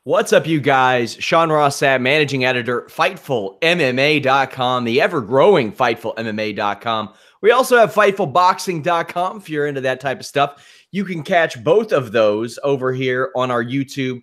What's up, you guys? Ross Sapp, managing editor, FightfulMMA.com, the ever-growing FightfulMMA.com. We also have FightfulBoxing.com if you're into that type of stuff. You can catch both of those over here on our YouTube.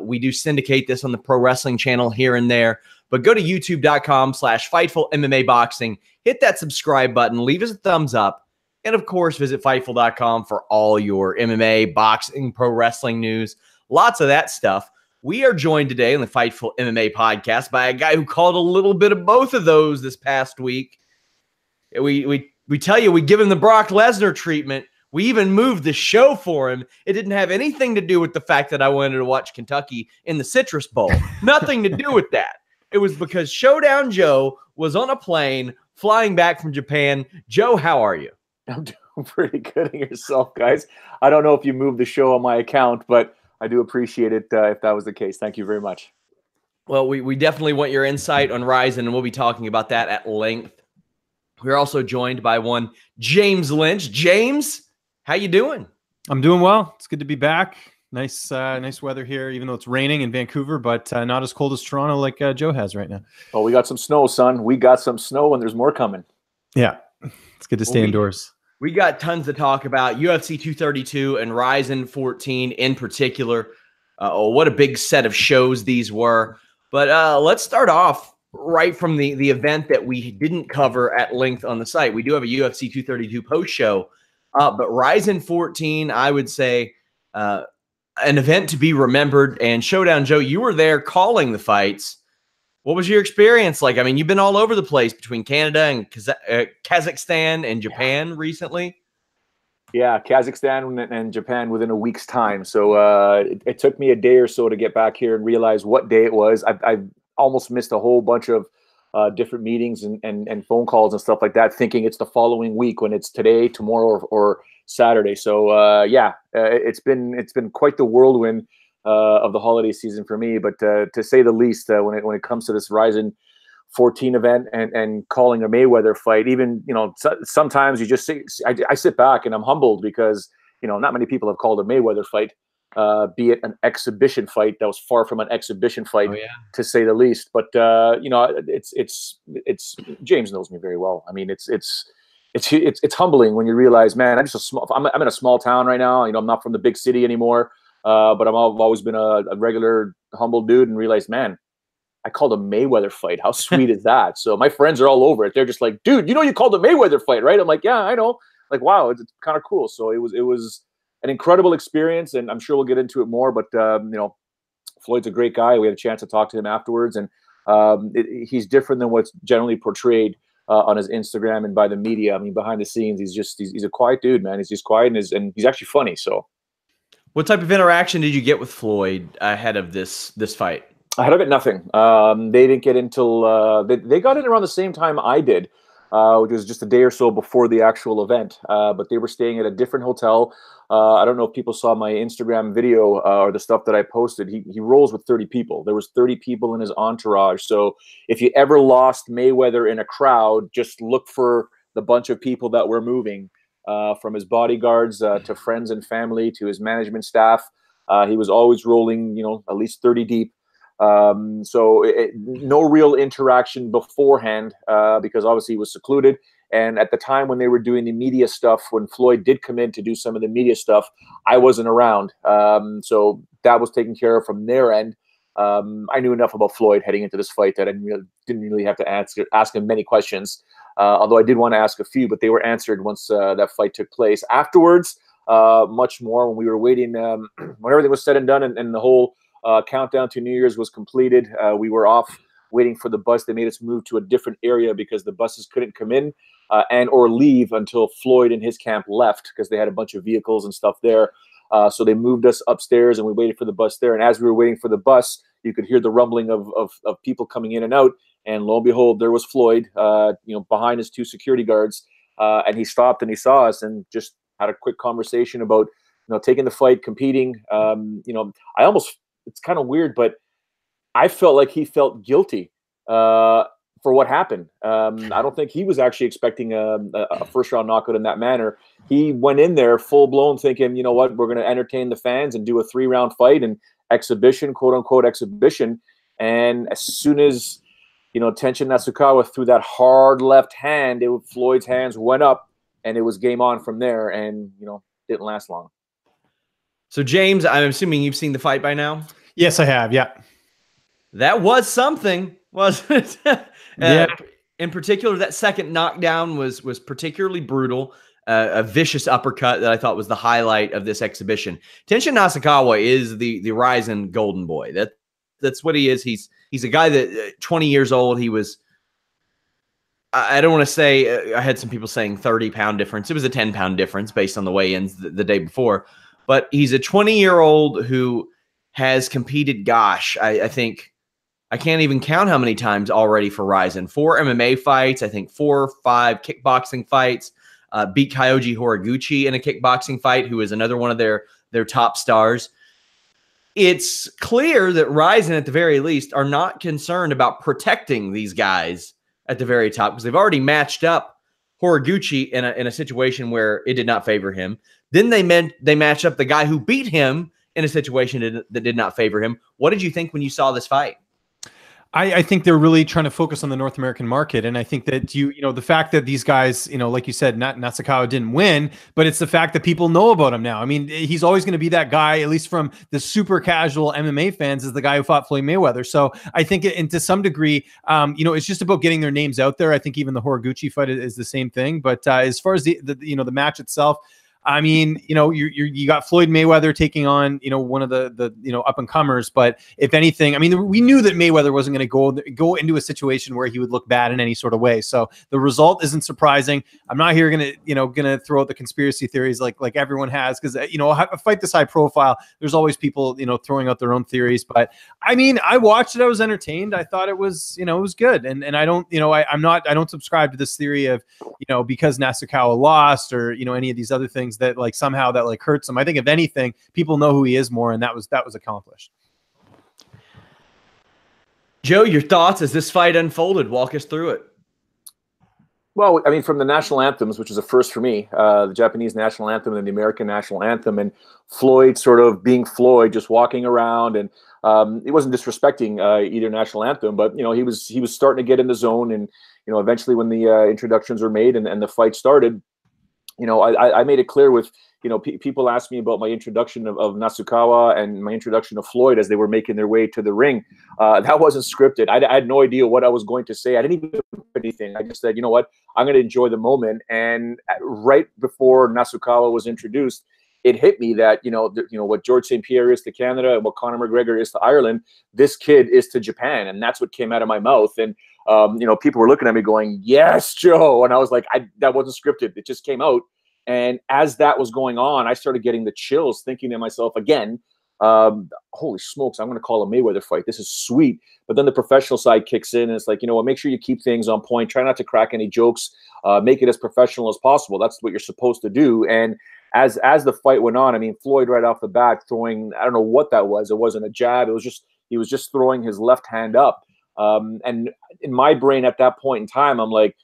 We do syndicate this on the Pro Wrestling channel here and there. But go to youtube.com/FightfulMMABoxing. Hit that subscribe button. Leave us a thumbs up. And, of course, visit Fightful.com for all your MMA, boxing, pro wrestling news. Lots of that stuff. We are joined today on the Fightful MMA podcast by a guy who called a little bit of both of those this past week. We tell you, we give him the Brock Lesnar treatment. We even moved the show for him. It didn't have anything to do with the fact that I wanted to watch Kentucky in the Citrus Bowl. Nothing to do with that. It was because Showdown Joe was on a plane flying back from Japan. Joe, how are you? I'm doing pretty good in yourself, guys. I don't know if you moved the show on my account, but I do appreciate it if that was the case. Thank you very much. Well, we definitely want your insight on Rizin, and we'll be talking about that at length. We're also joined by one James Lynch. James, how you doing? I'm doing well. It's good to be back. Nice weather here, even though it's raining in Vancouver, but not as cold as Toronto like Joe has right now. Oh, we got some snow, son. We got some snow, and there's more coming. Yeah, it's good to stay indoors. We got tons to talk about. UFC 232 and Rizin 14 in particular. What a big set of shows these were. But let's start off right from the event that we didn't cover at length on the site. We do have a UFC 232 post show, but Rizin 14, I would say, an event to be remembered. And Showdown Joe, you were there calling the fights. What was your experience like? I mean, you've been all over the place between Canada and Kazakhstan and Japan recently. Yeah, Kazakhstan and Japan within a week's time. So it took me a day or so to get back here and realize what day it was. I almost missed a whole bunch of different meetings and phone calls and stuff like that, thinking it's the following week when it's today, tomorrow, or Saturday. So it's been quite the whirlwind of the holiday season for me, but to say the least, when it comes to this Rizin 14 event and calling a Mayweather fight, even sometimes you just I sit back and I'm humbled because not many people have called a Mayweather fight, be it an exhibition fight that was far from an exhibition fight, to say the least. But it's James knows me very well. I mean, it's humbling when you realize, man, I'm in a small town right now. I'm not from the big city anymore. But I've always been a regular, humble dude and realized, man, I called a Mayweather fight. How sweet is that? So my friends are all over it. They're just like, dude, you called a Mayweather fight, right? I'm like, yeah, I know. Like, wow, it's kind of cool. So it was an incredible experience, and I'm sure we'll get into it more. But Floyd's a great guy. We had a chance to talk to him afterwards, and he's different than what's generally portrayed on his Instagram and by the media. I mean, behind the scenes, he's a quiet dude, man. He's just quiet and he's actually funny. So. What type of interaction did you get with Floyd ahead of this fight? Ahead of it, nothing. They didn't get until they got in around the same time I did, which was just a day or so before the actual event. But they were staying at a different hotel. I don't know if people saw my Instagram video or the stuff that I posted. He rolls with 30 people. There was 30 people in his entourage. So if you ever lost Mayweather in a crowd, just look for the bunch of people that were moving. From his bodyguards to friends and family to his management staff. He was always rolling, at least 30 deep. So no real interaction beforehand because obviously he was secluded. And at the time when they were doing the media stuff, when Floyd did come in to do some of the media stuff, I wasn't around. So that was taken care of from their end. I knew enough about Floyd heading into this fight that I didn't really have to ask him many questions. Although I did want to ask a few, but they were answered once that fight took place. Afterwards, much more when we were waiting, when everything was said and done and the whole countdown to New Year's was completed, we were off waiting for the bus. They made us move to a different area because the buses couldn't come in and or leave until Floyd and his camp left because they had a bunch of vehicles and stuff there. So they moved us upstairs and we waited for the bus there. And as we were waiting for the bus, you could hear the rumbling of people coming in and out. And lo and behold, there was Floyd, behind his two security guards. And he stopped and he saw us and just had a quick conversation about, taking the fight, competing. It's kind of weird, but I felt like he felt guilty for what happened. I don't think he was actually expecting a first round knockout in that manner. He went in there full blown thinking, you know what, we're going to entertain the fans and do a 3-round fight and exhibition, quote unquote exhibition. And as soon as, Tenshin Nasukawa threw that hard left hand, Floyd's hands went up, and it was game on from there, and, didn't last long. So, James, I'm assuming you've seen the fight by now? Yes, I have. Yeah. That was something, wasn't it? Yeah. In particular, that second knockdown was particularly brutal. A vicious uppercut that I thought was the highlight of this exhibition. Tenshin Nasukawa is the Rizin golden boy. That's what he is. He's a guy that 20 years old. He was, I don't want to say, I had some people saying 30-pound difference. It was a 10-pound difference based on the weigh-ins the day before. But he's a 20-year-old who has competed, gosh, I think, I can't even count how many times already for Rizin. 4 MMA fights, I think 4 or 5 kickboxing fights, beat Kyoji Horiguchi in a kickboxing fight, who is another one of their top stars. It's clear that Rizin, at the very least, are not concerned about protecting these guys at the very top, because they've already matched up Horiguchi in a situation where it did not favor him. Then they matched up the guy who beat him in a situation that did not favor him. What did you think when you saw this fight? I think they're really trying to focus on the North American market. And I think that the fact that these guys, like you said, Nasukawa didn't win, but it's the fact that people know about him now. I mean, he's always going to be that guy, at least from the super casual MMA fans, is the guy who fought Floyd Mayweather. So I think, and to some degree, it's just about getting their names out there. I think even the Horiguchi fight is the same thing. But as far as the match itself, I mean, you got Floyd Mayweather taking on, one of the up and comers. But if anything, I mean, we knew that Mayweather wasn't going to go into a situation where he would look bad in any sort of way. So the result isn't surprising. I'm not here going to throw out the conspiracy theories like everyone has, because a fight this high profile, there's always people throwing out their own theories. But I mean, I watched it. I was entertained. I thought it was it was good. And I don't I don't subscribe to this theory of because Nasukawa lost or any of these other things that somehow that hurts him. I think if anything, people know who he is more, and that was accomplished. Joe, your thoughts as this fight unfolded? Walk us through it. Well, I mean, from the national anthems, which is a first for me, the Japanese national anthem and the American national anthem, and Floyd sort of being Floyd, just walking around, and he wasn't disrespecting either national anthem, but he was starting to get in the zone, and eventually when the introductions were made and the fight started, I made it clear with, people asked me about my introduction of Nasukawa and my introduction of Floyd as they were making their way to the ring. That wasn't scripted. I had no idea what I was going to say. I didn't even do anything. I just said, you know what, I'm going to enjoy the moment. And right before Nasukawa was introduced, it hit me that, what George St. Pierre is to Canada and what Conor McGregor is to Ireland, this kid is to Japan. And that's what came out of my mouth. And, people were looking at me going, yes, Joe. And I was like, that wasn't scripted. It just came out. And as that was going on, I started getting the chills, thinking to myself again, holy smokes, I'm going to call a Mayweather fight. This is sweet. But then the professional side kicks in, and it's like, make sure you keep things on point. Try not to crack any jokes. Make it as professional as possible. That's what you're supposed to do. And as the fight went on, I mean, Floyd right off the bat throwing, I don't know what that was. It wasn't a jab. It was just, he was just throwing his left hand up. And in my brain at that point in time, I'm like,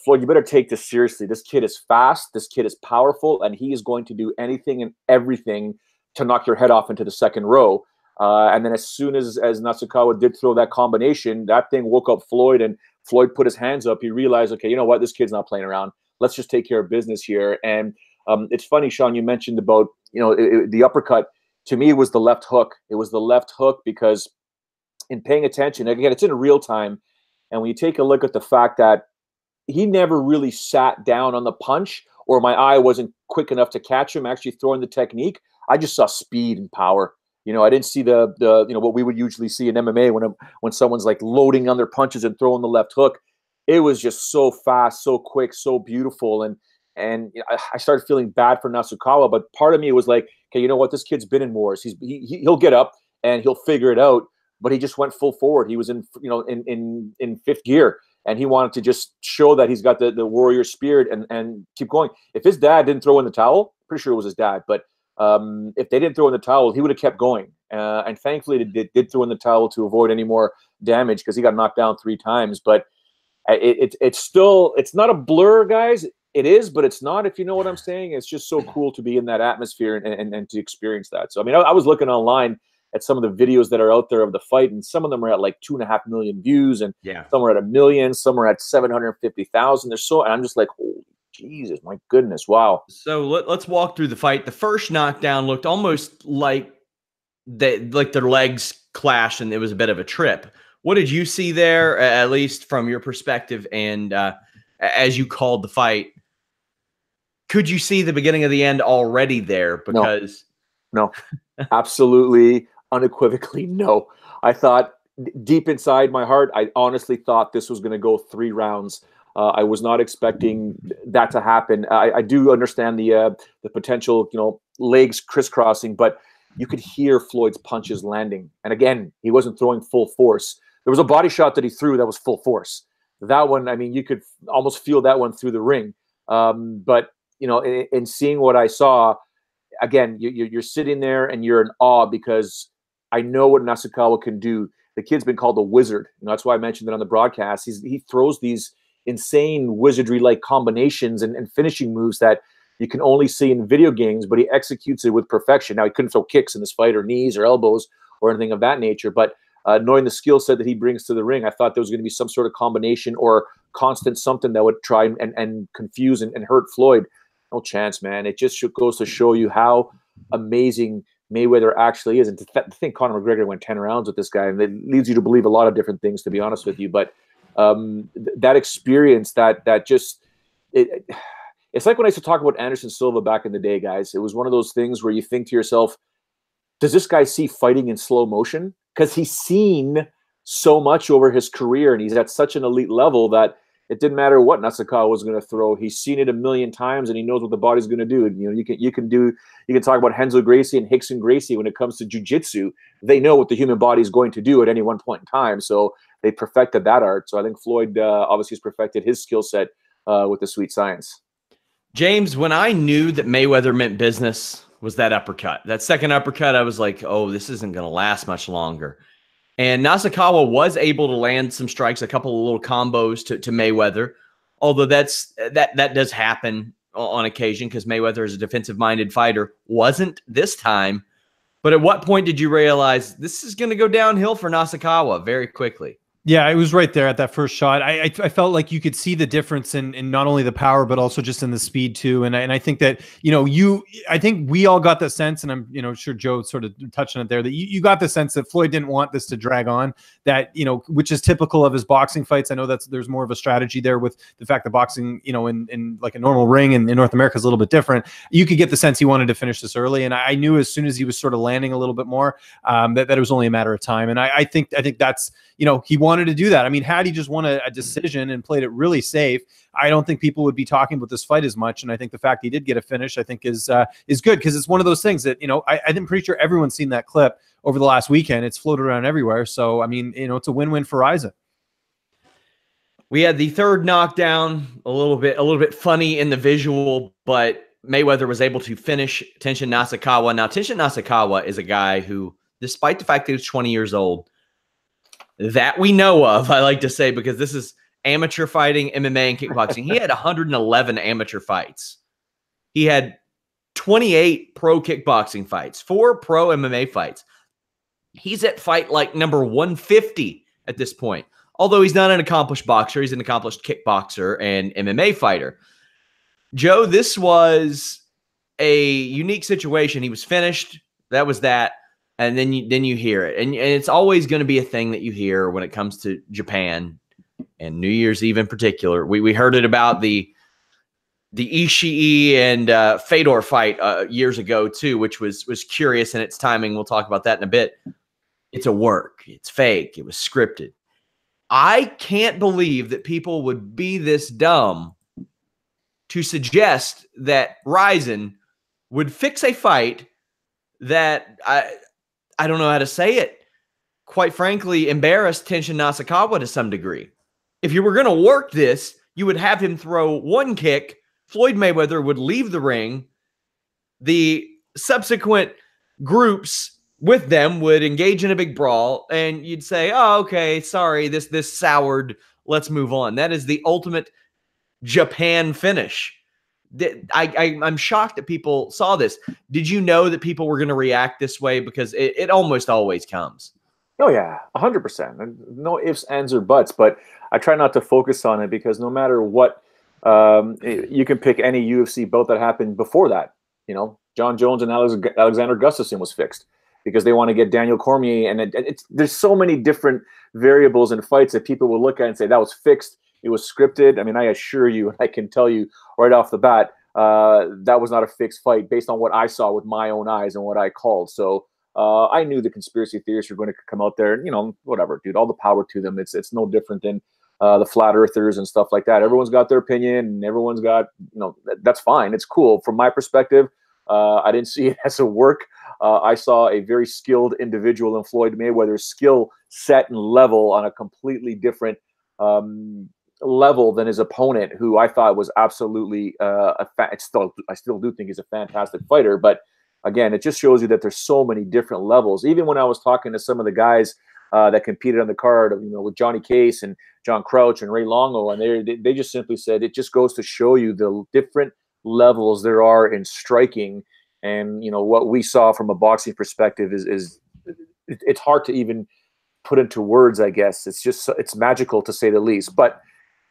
Floyd, you better take this seriously. This kid is fast. This kid is powerful, and he is going to do anything and everything to knock your head off into the second row. And then as soon as Nasukawa did throw that combination, that thing woke up Floyd, and Floyd put his hands up. He realized, okay, you know what? This kid's not playing around. Let's just take care of business here. And it's funny, Sean, you mentioned about, the uppercut. To me, it was the left hook. It was the left hook because in paying attention, again, it's in real time. And when you take a look at the fact that he never really sat down on the punch, or my eye wasn't quick enough to catch him actually throwing the technique, I just saw speed and power. I didn't see the what we would usually see in MMA when someone's like loading on their punches and throwing the left hook. It was just so fast, so quick, so beautiful. And I started feeling bad for Nasukawa, but part of me was like, okay, you know what? This kid's been in wars. He'll get up and he'll figure it out. But he just went full forward. He was in fifth gear, and he wanted to just show that he's got the warrior spirit and keep going. If his dad didn't throw in the towel, pretty sure it was his dad, but if they didn't throw in the towel, he would have kept going. And thankfully, they did throw in the towel to avoid any more damage because he got knocked down 3 times. But it's not a blur, guys. It is, but it's not, if you know what I'm saying. It's just so cool to be in that atmosphere and to experience that. So, I mean, I was looking online, at some of the videos that are out there of the fight, and some of them are at like 2.5 million views, and Yeah. some are at 1 million, some are at 750,000. And I'm just like, holy Jesus, my goodness, wow. So let's walk through the fight. The first knockdown looked almost like their legs clashed and it was a bit of a trip. What did you see there, at least from your perspective, and as you called the fight? Could you see the beginning of the end already there? Because no, absolutely, unequivocally, no. I thought deep inside my heart, I honestly thought this was going to go 3 rounds. I was not expecting that to happen. I do understand the potential, legs crisscrossing, but you could hear Floyd's punches landing. And again, he wasn't throwing full force. There was a body shot that he threw that was full force. That one, I mean, you could almost feel that one through the ring. But in seeing what I saw, again, you're sitting there and you're in awe, because I know what Nasukawa can do. The kid's been called a wizard. That's why I mentioned it on the broadcast. He throws these insane wizardry-like combinations and finishing moves that you can only see in video games, but he executes it with perfection. Now, he couldn't throw kicks in this fight or knees or elbows or anything of that nature, but knowing the skill set that he brings to the ring, I thought there was going to be some sort of combination or constant something that would try and confuse and hurt Floyd. No chance, man. It just goes to show you how amazing Mayweather actually is. And to think Conor McGregor went 10 rounds with this guy, and it leads you to believe a lot of different things, to be honest with you. But that experience, it's like when I used to talk about Anderson Silva back in the day, guys. It was one of those things where you think to yourself, does this guy see fighting in slow motion? Because he's seen so much over his career, and he's at such an elite level that it didn't matter what Nasukawa was going to throw. He's seen it 1 million times, and he knows what the body's going to do. And, you can talk about Renzo Gracie and Rickson Gracie when it comes to jiu-jitsu. They know what the human body is going to do at any one point in time. So they perfected that art. So I think Floyd obviously has perfected his skill set with the sweet science. James, when I knew that Mayweather meant business, was that uppercut. That second uppercut, I was like, oh, this isn't going to last much longer. And Nasukawa was able to land some strikes, a couple of little combos to Mayweather, although that does happen on occasion because Mayweather is a defensive-minded fighter. Wasn't this time. But at what point did you realize this is going to go downhill for Nasukawa very quickly? Yeah, it was right there at that first shot. I felt like you could see the difference in not only the power, but also just in the speed too. And I think that, I think we all got the sense, and I'm, sure Joe sort of touched on it there, that you got the sense that Floyd didn't want this to drag on, that, which is typical of his boxing fights. I know there's more of a strategy there with the fact that boxing, in like a normal ring in North America is a little bit different. You could get the sense he wanted to finish this early. And I knew as soon as he was sort of landing a little bit more, that it was only a matter of time. And I think that's, he wanted to do that. I mean, had he just won a decision and played it really safe, I don't think people would be talking about this fight as much. And I think the fact he did get a finish, I think is good, because it's one of those things that, I'm pretty sure everyone's seen that clip over the last weekend. It's floated around everywhere. So, I mean, it's a win-win for Rizin. We had the third knockdown, a little bit funny in the visual, but Mayweather was able to finish Tenshin Nasukawa. Now, Tenshin Nasukawa is a guy who, despite the fact that he's 20 years old, that we know of, I like to say, because this is amateur fighting, MMA, and kickboxing. He had 111 amateur fights. He had 28 pro kickboxing fights, 4 pro MMA fights. He's at fight like number 150 at this point. Although he's not an accomplished boxer, he's an accomplished kickboxer and MMA fighter. Joe, this was a unique situation. He was finished. That was that. And then you hear it. And it's always going to be a thing that you hear when it comes to Japan and New Year's Eve in particular. We heard it about the Ishii and Fedor fight years ago too, which was curious in its timing. We'll talk about that in a bit. It's a work. It's fake. It was scripted. I can't believe that people would be this dumb to suggest that Rizin would fix a fight that I don't know how to say it, quite frankly, embarrassed Tenshin Nasukawa to some degree. If you were going to work this, you would have him throw one kick, Floyd Mayweather would leave the ring, the subsequent groups with them would engage in a big brawl, and you'd say, oh, okay, sorry, this soured, let's move on. That is the ultimate Japan finish. I'm shocked that people saw this. Did you know that people were going to react this way? Because it almost always comes. Oh yeah, 100%. No ifs, ands, or buts. But I try not to focus on it because no matter what, you can pick any UFC bout that happened before that. You know, Jon Jones and Alexander Gustafsson was fixed because they want to get Daniel Cormier, and there's so many different variables in fights that people will look at and say that was fixed. It was scripted. I mean, I assure you, and I can tell you right off the bat, that was not a fixed fight based on what I saw with my own eyes and what I called. So. I knew the conspiracy theorists were going to come out there, and, you know, whatever, dude, all the power to them. It's no different than the flat earthers and stuff like that. Everyone's got their opinion, and everyone's got, you know, that's fine. It's cool. From my perspective, I didn't see it as a work. I saw a very skilled individual in Floyd Mayweather's skill set and level on a completely different level than his opponent, who I thought was absolutely I still do think he's a fantastic fighter, but again, it just shows you that there's so many different levels. Even when I was talking to some of the guys that competed on the card, you know, with Johnny Case and John Crouch and Ray Longo, and they just simply said it just goes to show you the different levels there are in striking. And, you know, what we saw from a boxing perspective is it's hard to even put into words, I guess. It's magical to say the least. But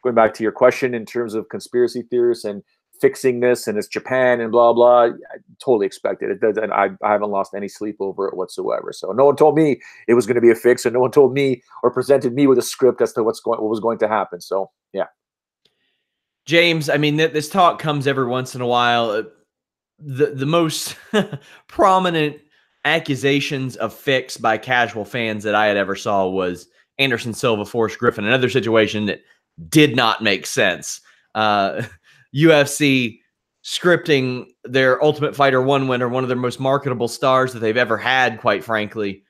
going back to your question in terms of conspiracy theorists and fixing this, and it's Japan and blah blah, I totally expected it. And I haven't lost any sleep over it whatsoever. So no one told me it was going to be a fix, and no one told me or presented me with a script as to what was going to happen. So yeah, James, I mean, this talk comes every once in a while. The most prominent accusations of fix by casual fans that I had ever saw was Anderson Silva, Forrest Griffin, another situation that did not make sense. UFC scripting their Ultimate Fighter 1 winner, one of their most marketable stars that they've ever had, quite frankly,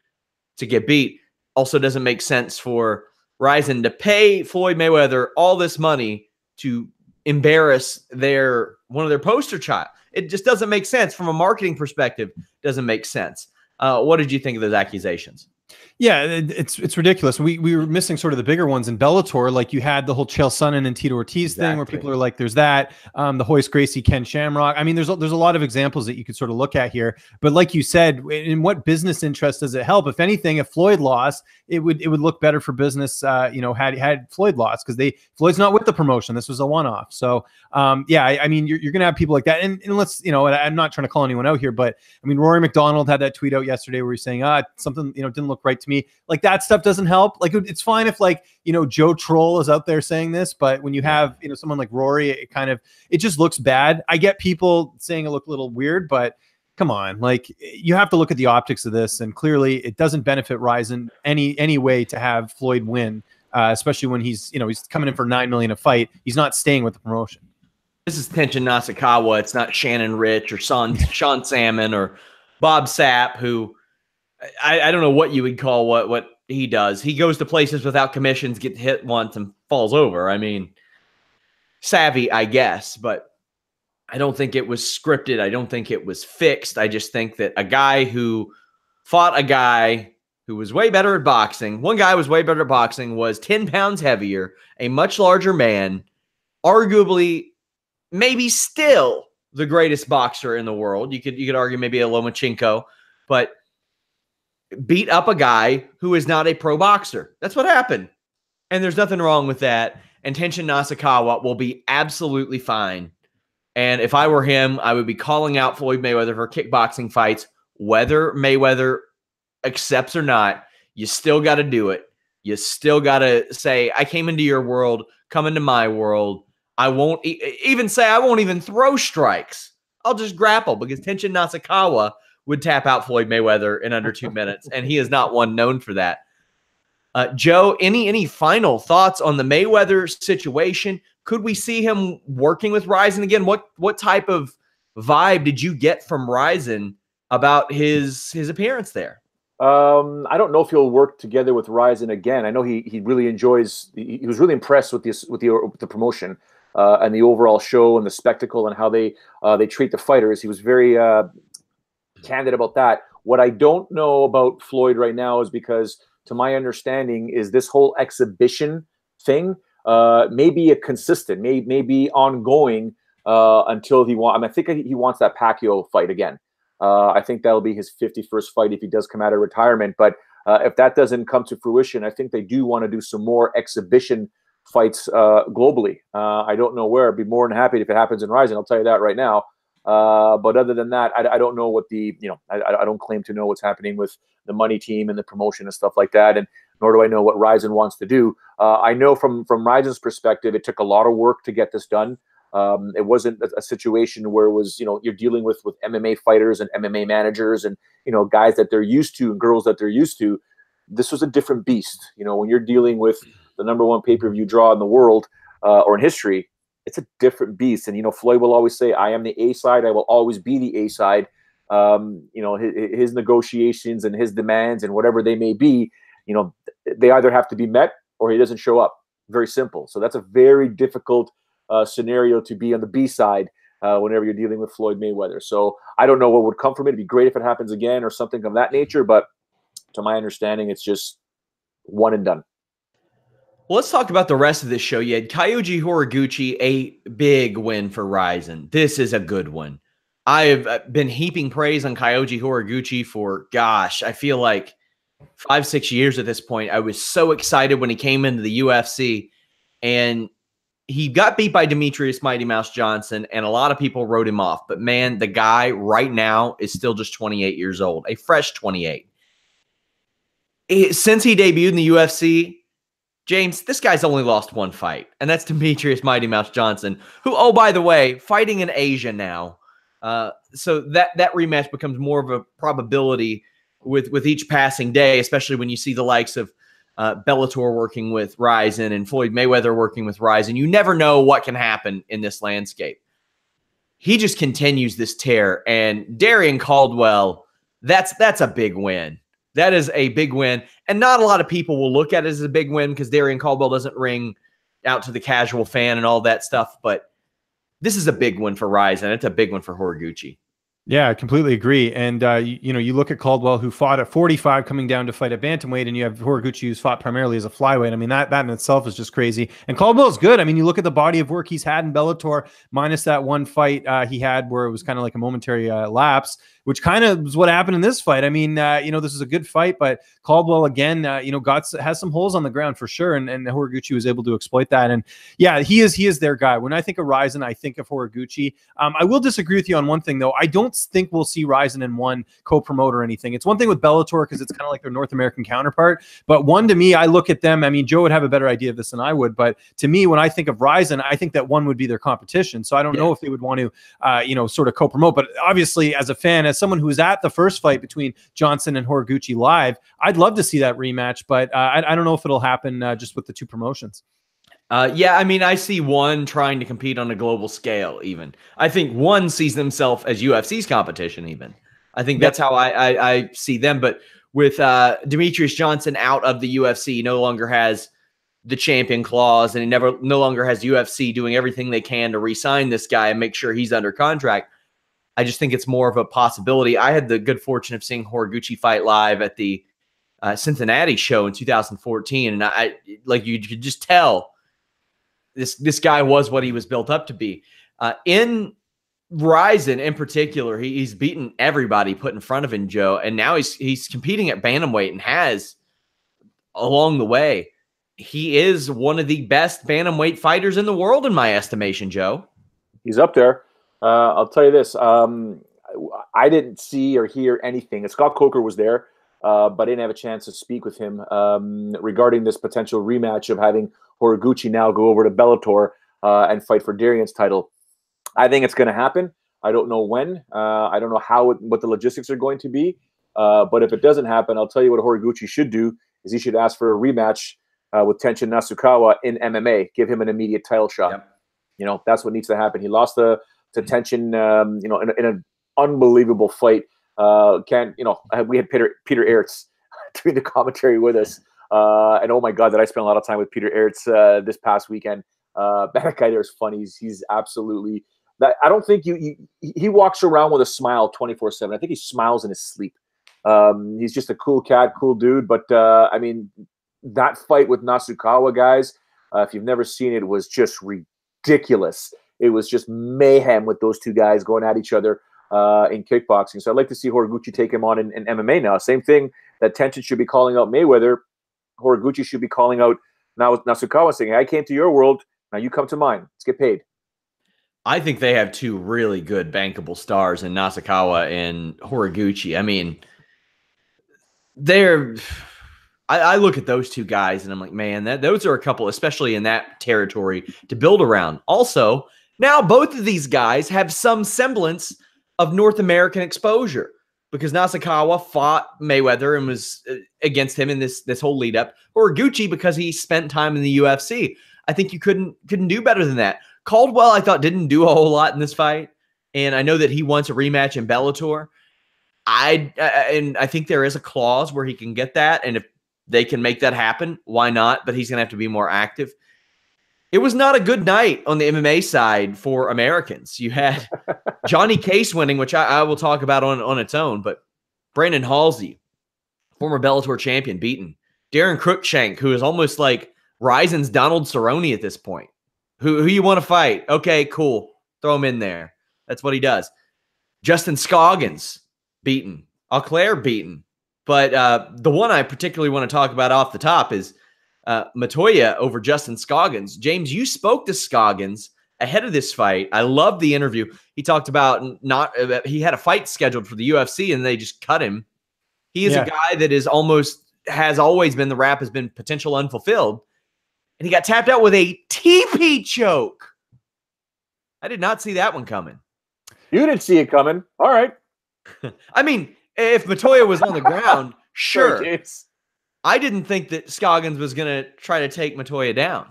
to get beat. Also doesn't make sense for Rizin to pay Floyd Mayweather all this money to embarrass one of their poster child. It just doesn't make sense from a marketing perspective. Doesn't make sense. What did you think of those accusations? Yeah, it's ridiculous. We were missing sort of the bigger ones in Bellator. Like you had the whole Chael Sonnen and Tito Ortiz thing where people are like, there's that. The Hoist Gracie, Ken Shamrock. I mean, there's a lot of examples that you could sort of look at here. But like you said, in what business interest does it help? If anything, if Floyd lost, it would look better for business, you know, had Floyd lost, because Floyd's not with the promotion. This was a one-off. So yeah, I mean, you're going to have people like that. And let's, you know, and I'm not trying to call anyone out here, but I mean, Rory McDonald had that tweet out yesterday where he's saying, something, you know, didn't look right to me. Like that stuff doesn't help. Like it's fine if, like, you know, Joe Troll is out there saying this, but when you have, you know, someone like Rory, it just looks bad. I get people saying it looked a little weird, but come on, like you have to look at the optics of this, and clearly it doesn't benefit Rizin any way to have Floyd win, especially when he's coming in for $9 million a fight. He's not staying with the promotion. This is Tenshin Nasukawa. It's not Shannon Rich or Sean Salmon or Bob Sapp, who I don't know what you would call what he does. He goes to places without commissions, gets hit once, and falls over. I mean, savvy, I guess, but I don't think it was scripted. I don't think it was fixed. I just think that a guy who fought a guy who was way better at boxing, one guy was way better at boxing, was 10 pounds heavier, a much larger man, arguably maybe still the greatest boxer in the world. You could argue maybe a Lomachenko, but beat up a guy who is not a pro boxer. That's what happened. And there's nothing wrong with that. And Tenshin Nasukawa will be absolutely fine. And if I were him, I would be calling out Floyd Mayweather for kickboxing fights, whether Mayweather accepts or not. You still got to do it. You still got to say, I came into your world, come into my world. I won't even say I won't even throw strikes. I'll just grapple, because Tenshin Nasukawa would tap out Floyd Mayweather in under 2 minutes, and he is not one known for that. Joe, any final thoughts on the Mayweather situation? Could we see him working with Rizin again? What type of vibe did you get from Rizin about his appearance there? I don't know if he'll work together with Rizin again. I know he really enjoys. He was really impressed with the promotion and the overall show and the spectacle and how they treat the fighters. He was very candid about that. What I don't know about Floyd right now is because, to my understanding, is this whole exhibition thing may be a consistent, may be ongoing until he wants. I mean, I think he wants that Pacquiao fight again. I think that'll be his 51st fight if he does come out of retirement. But if that doesn't come to fruition, I think they do want to do some more exhibition fights globally. I don't know where. I'd be more than happy if it happens in Rizin. I'll tell you that right now. But other than that, I don't know what I don't claim to know what's happening with the money team and the promotion and stuff like that. And nor do I know what Rizin wants to do. I know from Rizin's perspective, it took a lot of work to get this done. It wasn't a situation where it was, you're dealing with MMA fighters and MMA managers and, guys that they're used to and girls that they're used to. This was a different beast. When you're dealing with the number1 pay-per-view draw in the world or in history, it's a different beast. And, Floyd will always say, I am the A side. I will always be the A side. His negotiations and his demands and whatever they may be, they either have to be met or he doesn't show up. Very simple. So that's a very difficult scenario to be on the B side whenever you're dealing with Floyd Mayweather. So I don't know what would come from it. It'd be great if it happens again or something of that nature. But to my understanding, it's just one and done. Well, let's talk about the rest of this show. You had Kyoji Horiguchi, a big win for Rizin. This is a good one. I've been heaping praise on Kyoji Horiguchi for, I feel like 5-6 years at this point. I was so excited when he came into the UFC, and he got beat by Demetrius Mighty Mouse Johnson, and a lot of people wrote him off. But, man, the guy right now is still just 28 years old, a fresh 28. Since he debuted in the UFC, James, this guy's only lost one fight, and that's Demetrius Mighty Mouse Johnson, who, oh, by the way, fighting in Asia now. So that rematch becomes more of a probability with each passing day, especially when you see the likes of Bellator working with Rizin and Floyd Mayweather working with Rizin. You never know what can happen in this landscape. He just continues this tear, and Darrion Caldwell, that's a big win. That is a big win, and not a lot of people will look at it as a big win because Darrion Caldwell doesn't ring out to the casual fan and all that stuff, but this is a big one for Rizin. It's a big one for Horiguchi. Yeah, I completely agree. And, you look at Caldwell, who fought at 45 coming down to fight at bantamweight, and you have Horiguchi, who's fought primarily as a flyweight. I mean, that in itself is just crazy. And Caldwell's good. I mean, you look at the body of work he's had in Bellator, minus that one fight he had where it was kind of like a momentary lapse, which kind of is what happened in this fight. I mean, this is a good fight, but Caldwell, again, has some holes on the ground for sure, and Horiguchi was able to exploit that. And, yeah, he is their guy. When I think of Rizin, I think of Horiguchi. I will disagree with you on one thing, though. I don't think we'll see Rizin in one co-promote or anything. It's one thing with Bellator because it's kind of like their North American counterpart. But one, to me, I look at them. I mean, Joe would have a better idea of this than I would. But to me, when I think of Rizin, I think that one would be their competition. So I don't know if they would want to, sort of co-promote. But obviously, as a fan, as someone who was at the first fight between Johnson and Horiguchi live, I'd love to see that rematch. But I don't know if it'll happen just with the two promotions. I mean, I see one trying to compete on a global scale even. I think one sees themselves as UFC's competition even. I think that's how I see them. But with Demetrius Johnson out of the UFC, he no longer has the champion clause, and he no longer has UFC doing everything they can to re-sign this guy and make sure he's under contract. I just think it's more of a possibility. I had the good fortune of seeing Horiguchi fight live at the Cincinnati show in 2014, and you could just tell this guy was what he was built up to be. In Rizin, in particular, he's beaten everybody put in front of him, Joe, and now he's competing at bantamweight and has along the way. He is one of the best bantamweight fighters in the world, in my estimation, Joe. He's up there. I'll tell you this. I didn't see or hear anything. Scott Coker was there, but I didn't have a chance to speak with him regarding this potential rematch of having Horiguchi now go over to Bellator and fight for Darrion's title. I think it's going to happen. I don't know when. I don't know what the logistics are going to be. But if it doesn't happen, I'll tell you what Horiguchi should do is he should ask for a rematch with Tenshin Nasukawa in MMA. Give him an immediate title shot. Yep. That's what needs to happen. He lost to Tenshin, in an unbelievable fight. We had Peter Aerts doing the commentary with us. And oh my God, that I spent a lot of time with Peter Aerts this past weekend. That guy there is funny. He's absolutely that. I don't think he walks around with a smile 24/7. I think he smiles in his sleep. He's just a cool cat, cool dude. But I mean, that fight with Nasukawa, guys, if you've never seen it, was just ridiculous. it was just mayhem with those two guys going at each other in kickboxing. So I'd like to see Horiguchi take him on in MMA now. Same thing that Tension should be calling out Mayweather. Horiguchi should be calling out now Nasukawa, saying, hey, I came to your world, now you come to mine. Let's get paid. I think they have two really good bankable stars in Nasukawa and Horiguchi. I mean, I look at those two guys and I'm like, man, those are a couple, especially in that territory, to build around. Also, now both of these guys have some semblance of North American exposure because Nasukawa fought Mayweather and was against him in this whole lead up. Horiguchi, because he spent time in the UFC. I think you couldn't do better than that. Caldwell, I thought, didn't do a whole lot in this fight, and I know that he wants a rematch in Bellator. And I think there is a clause where he can get that, and if they can make that happen, why not? But he's going to have to be more active. It was not a good night on the MMA side for Americans. You had Johnny Case winning, which I will talk about on its own, but Brandon Halsey, former Bellator champion, beaten. Darren Cruikshank, who is almost like Rizin's Donald Cerrone at this point. Who you want to fight? Okay, cool. Throw him in there. That's what he does. Justin Scoggins, beaten. Auclair, beaten. But the one I particularly want to talk about off the top is Montoya over Justin Scoggins. James, you spoke to Scoggins ahead of this fight. I love the interview. He talked about he had a fight scheduled for the UFC and they just cut him. He is a guy that has always been, the rap has been potential unfulfilled. And he got tapped out with a TP choke. I did not see that one coming. You didn't see it coming. All right. I mean, if Montoya was on the ground, sure. Sorry, I didn't think that Scoggins was going to try to take Montoya down.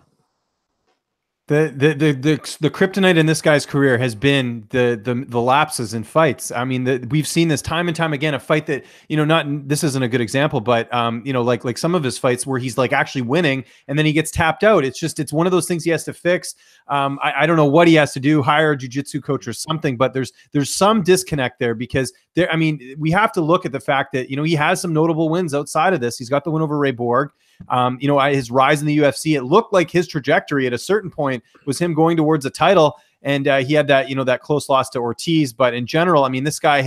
The kryptonite in this guy's career has been the lapses in fights. I mean, we've seen this time and time again. A fight that, this isn't a good example, but like some of his fights where he's like actually winning and then he gets tapped out. It's one of those things he has to fix. I don't know what he has to do, hire a jiu-jitsu coach or something, but there's some disconnect there because we have to look at the fact that, he has some notable wins outside of this. He's got the win over Ray Borg. His rise in the UFC, it looked like his trajectory at a certain point was him going towards a title. And he had that, that close loss to Ortiz. But in general, this guy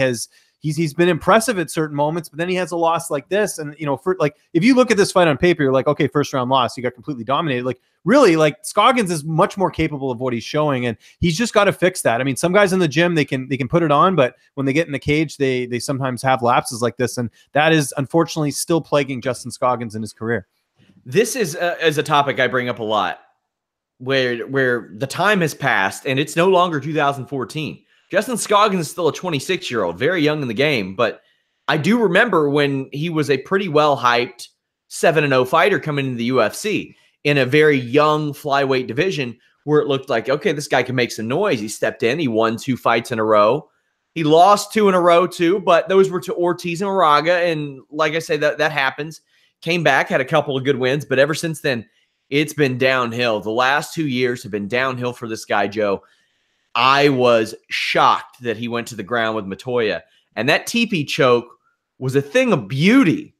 he's been impressive at certain moments, but then he has a loss like this. And, if you look at this fight on paper, you're like, okay, first round loss, he got completely dominated. Like really, like Scoggins is much more capable of what he's showing. And he's just got to fix that. Some guys in the gym, they can put it on, but when they get in the cage, they sometimes have lapses like this. And that is unfortunately still plaguing Justin Scoggins in his career. This is a topic I bring up a lot where the time has passed and it's no longer 2014. Justin Scoggins is still a 26-year-old, very young in the game, but I do remember when he was a pretty well-hyped 7-0 fighter coming into the UFC in a very young flyweight division where it looked like, okay, this guy can make some noise. He stepped in, he won 2 fights in a row. He lost 2 in a row too, but those were to Ortiz and Moraga, and like I say, that happens. Came back, had a couple of good wins, but ever since then, it's been downhill. The last 2 years have been downhill for this guy, Joe. I was shocked that he went to the ground with Montoya, and that TP choke was a thing of beauty.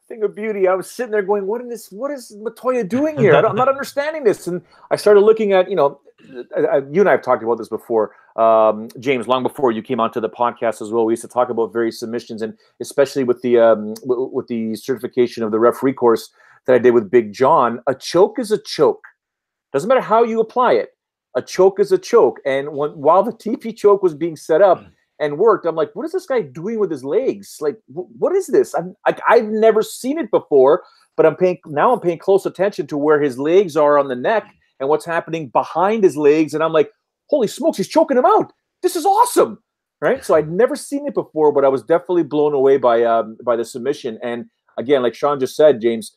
Thing of beauty. I was sitting there going, what is Montoya doing here? I'm not understanding this. And I started looking at, you and I have talked about this before, James, long before you came onto the podcast as well. We used to talk about various submissions, and especially with the certification of the referee course that I did with Big John. A choke is a choke. Doesn't matter how you apply it. A choke is a choke. And while the TP choke was being set up and worked, I'm like, what is this guy doing with his legs? Like, what is this? I've never seen it before, but I'm paying close attention to where his legs are on the neck and what's happening behind his legs. And I'm like, holy smokes, he's choking him out. This is awesome. Right. So I'd never seen it before, but I was definitely blown away by the submission. And again, like Sean just said, James,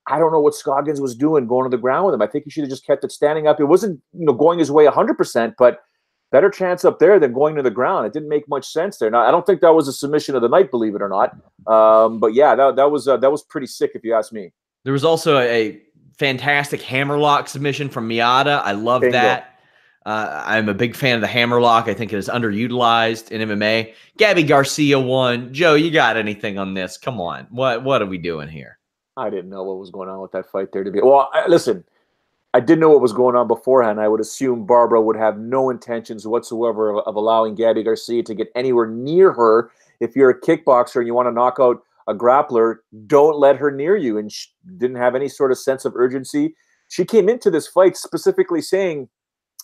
I don't know what Scoggins was doing going to the ground with him. I think he should have just kept it standing up. It wasn't, going his way 100%, but better chance up there than going to the ground. It didn't make much sense there. Now, I don't think that was a submission of the night, believe it or not. But yeah, that was pretty sick if you ask me. There was also a fantastic hammerlock submission from Miata. I love that. I'm a big fan of the hammerlock. I think it is underutilized in MMA. Gabby Garcia won. Joe, you got anything on this? Come on. What are we doing here? I didn't know what was going on with that fight there. Listen, I didn't know what was going on beforehand. I would assume Barbara would have no intentions whatsoever of allowing Gabby Garcia to get anywhere near her. If you're a kickboxer and you want to knock out a grappler, don't let her near you. And she didn't have any sort of sense of urgency. She came into this fight specifically saying,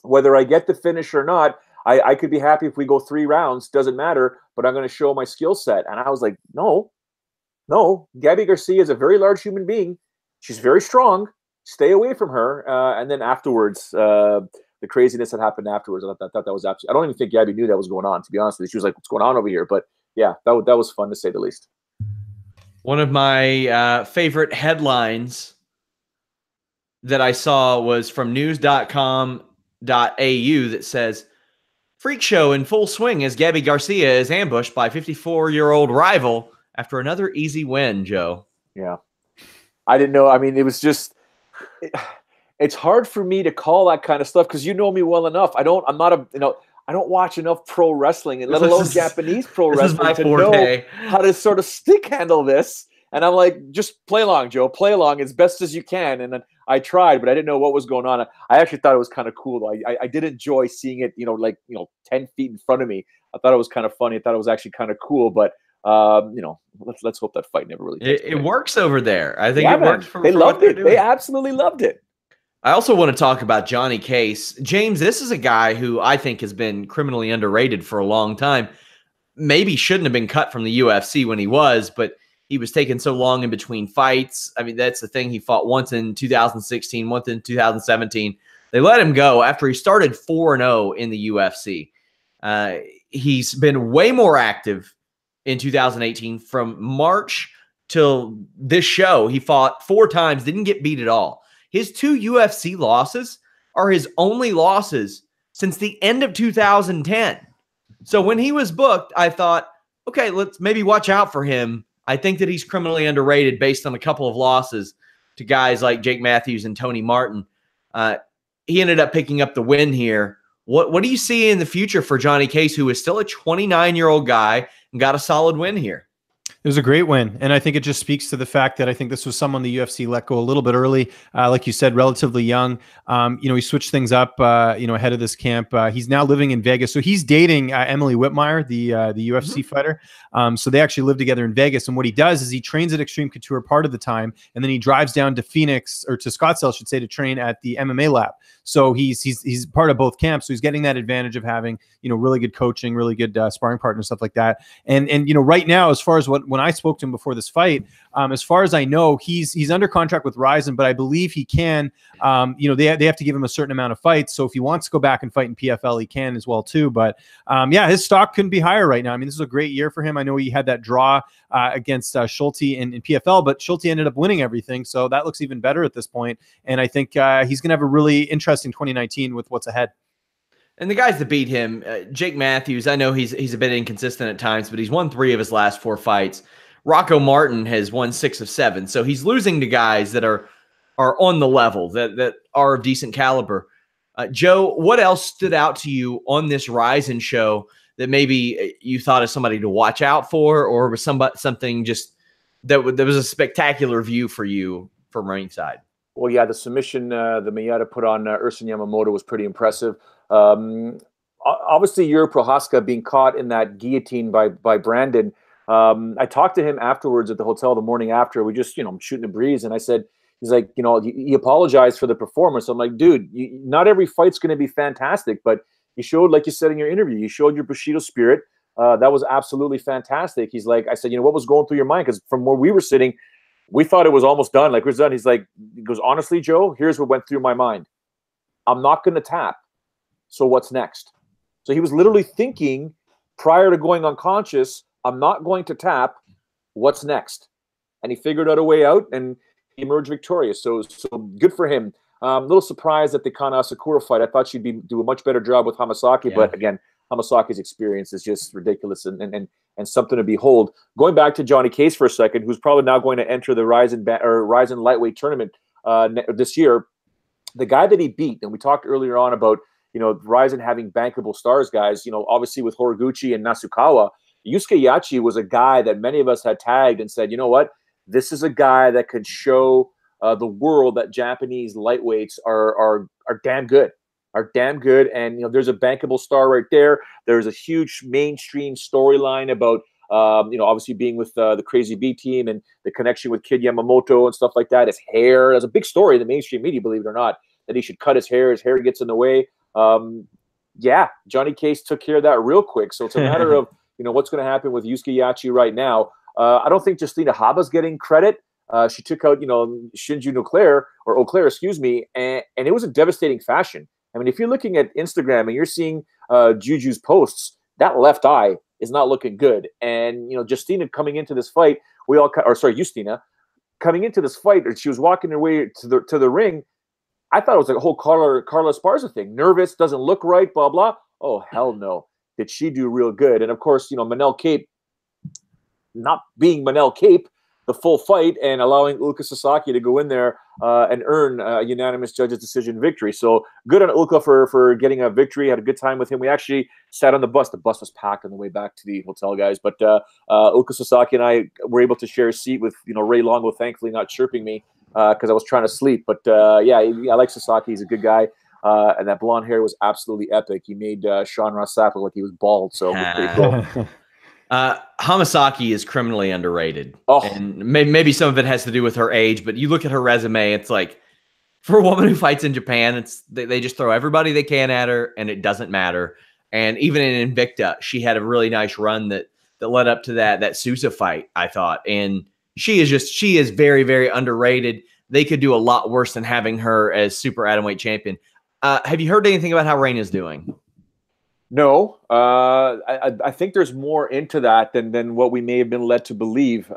whether I get the finish or not, I could be happy if we go 3 rounds, doesn't matter, but I'm going to show my skill set. And I was like, no, Gabby Garcia is a very large human being. She's very strong. Stay away from her. And then afterwards, the craziness that happened afterwards, I thought that was absolutely, I don't even think Gabby knew that was going on, to be honest with you. She was like, what's going on over here? But yeah, that was fun to say the least. One of my favorite headlines that I saw was from news.com.au that says, freak show in full swing as Gabby Garcia is ambushed by 54-year-old rival after another easy win, Joe. Yeah. I didn't know. I mean, it was just, it's hard for me to call that kind of stuff because you know me well enough. I don't watch enough pro wrestling, let alone Japanese pro wrestling, to know how to sort of stick handle this. And I'm like, just play along, Joe. Play along as best as you can. And then I tried, but I didn't know what was going on. I actually thought it was kind of cool, though. I did enjoy seeing it, 10 feet in front of me. I thought it was kind of funny. I thought it was actually kind of cool. But let's hope that fight never really takes place. It works over there. I think it works for they loved it. They absolutely loved it. I also want to talk about Johnny Case. James, this is a guy who I think has been criminally underrated for a long time. Maybe shouldn't have been cut from the UFC when he was, but he was taking so long in between fights. I mean, that's the thing. He fought once in 2016, once in 2017. They let him go after he started 4-0 in the UFC. He's been way more active in 2018. From March till this show, he fought 4 times, didn't get beat at all. His 2 UFC losses are his only losses since the end of 2010. So when he was booked, I thought, okay, let's maybe watch out for him. I think that he's criminally underrated based on a couple of losses to guys like Jake Matthews and Tony Martin. He ended up picking up the win here. What do you see in the future for Johnny Case, who is still a 29-year-old guy and got a solid win here? It was a great win, and I think it just speaks to the fact that I think this was someone the UFC let go a little bit early. Like you said, relatively young. He switched things up, ahead of this camp. He's now living in Vegas, so he's dating Emily Whitmire, the UFC fighter. So they actually live together in Vegas, and what he does is he trains at Extreme Couture part of the time, and then he drives down to Phoenix, or to Scottsdale, I should say, to train at the MMA lab. So he's part of both camps, so he's getting that advantage of having really good coaching, really good sparring partners, stuff like that. And right now, as far as when I spoke to him before this fight, as far as I know, he's under contract with Rizin, but I believe he can. They have to give him a certain amount of fights. So if he wants to go back and fight in PFL, he can as well too. But his stock couldn't be higher right now. I mean, this is a great year for him. I know he had that draw against Schulte in PFL, but Schulte ended up winning everything, so that looks even better at this point. And I think he's going to have a really interesting 2019 with what's ahead. And the guys that beat him, Jake Matthews, I know he's a bit inconsistent at times, but he's won 3 of his last 4 fights. Rocco Martin has won 6 of 7. So he's losing to guys that are on the level, that are of decent caliber. Joe, what else stood out to you on this Rizin show that maybe you thought of somebody to watch out for, or was something just that was a spectacular view for you from ringside? Well, yeah, the submission the Miyata put on Ersin Yamamoto was pretty impressive. Obviously, Yuri Prohaska being caught in that guillotine by Brandon. I talked to him afterwards at the hotel the morning after. We just, shooting the breeze. And I said, he's like, he apologized for the performance. I'm like, dude, not every fight's going to be fantastic, but you showed, like you said in your interview, you showed your Bushido spirit. That was absolutely fantastic. He's like, I said, what was going through your mind? Because from where we were sitting, we thought it was almost done. Like, we're done. He goes, honestly, Joe, here's what went through my mind. I'm not going to tap. So what's next? So he was literally thinking prior to going unconscious, I'm not going to tap. What's next? And he figured out a way out and he emerged victorious. So good for him. A little surprised at the Kana Asakura fight. I thought she'd do a much better job with Hamasaki, but again, Hamasaki's experience is just ridiculous and something to behold. Going back to Johnny Case for a second, who's probably now going to enter the Rizin lightweight tournament this year. The guy that he beat, and we talked earlier on about Rizin having bankable stars, guys. Obviously with Horiguchi and Nasukawa, Yusuke Yachi was a guy that many of us had tagged and said, you know what, this is a guy that could show the world that Japanese lightweights are damn good. Are damn good, and there's a bankable star right there. There's a huge mainstream storyline about obviously being with the Crazy B team and the connection with Kid Yamamoto and stuff like that. His hair, there's a big story in the mainstream media, believe it or not, that he should cut his hair. His hair gets in the way. Yeah, Johnny Case took care of that real quick. So it's a matter of what's going to happen with Yusuke Yachi right now. I don't think Justina Haba's getting credit. She took out Shinju Auclair, excuse me, and it was a devastating fashion. I mean, if you're looking at Instagram and you're seeing Juju's posts, that left eye is not looking good. And Justina coming into this fight, Justina coming into this fight, she was walking her way to the ring. I thought it was like a whole Carla Esparza thing. Nervous, doesn't look right, blah blah. Oh hell no! Did she do real good? And of course, Manel Cape not being Manel Cape the full fight and allowing Ulka Sasaki to go in there and earn a unanimous judges decision victory. So good on Ulka for getting a victory. Had a good time with him. We actually sat on the bus. The bus was packed on the way back to the hotel, guys. But Ulka Sasaki and I were able to share a seat with Ray Longo, thankfully not chirping me because I was trying to sleep. But yeah, I like Sasaki. He's a good guy. And that blonde hair was absolutely epic. He made Sean Ross Sapp look like he was bald. So it was pretty cool. Hamasaki is criminally underrated. Oh. And maybe some of it has to do with her age, but you look at her resume, it's like, for a woman who fights in Japan, they just throw everybody they can at her, and it doesn't matter. And even in Invicta, she had a really nice run that led up to that Sousa fight, I thought. And she is very, very underrated. They could do a lot worse than having her as super atomweight champion. Have you heard anything about how Reina's doing? No, I think there's more into that than what we may have been led to believe.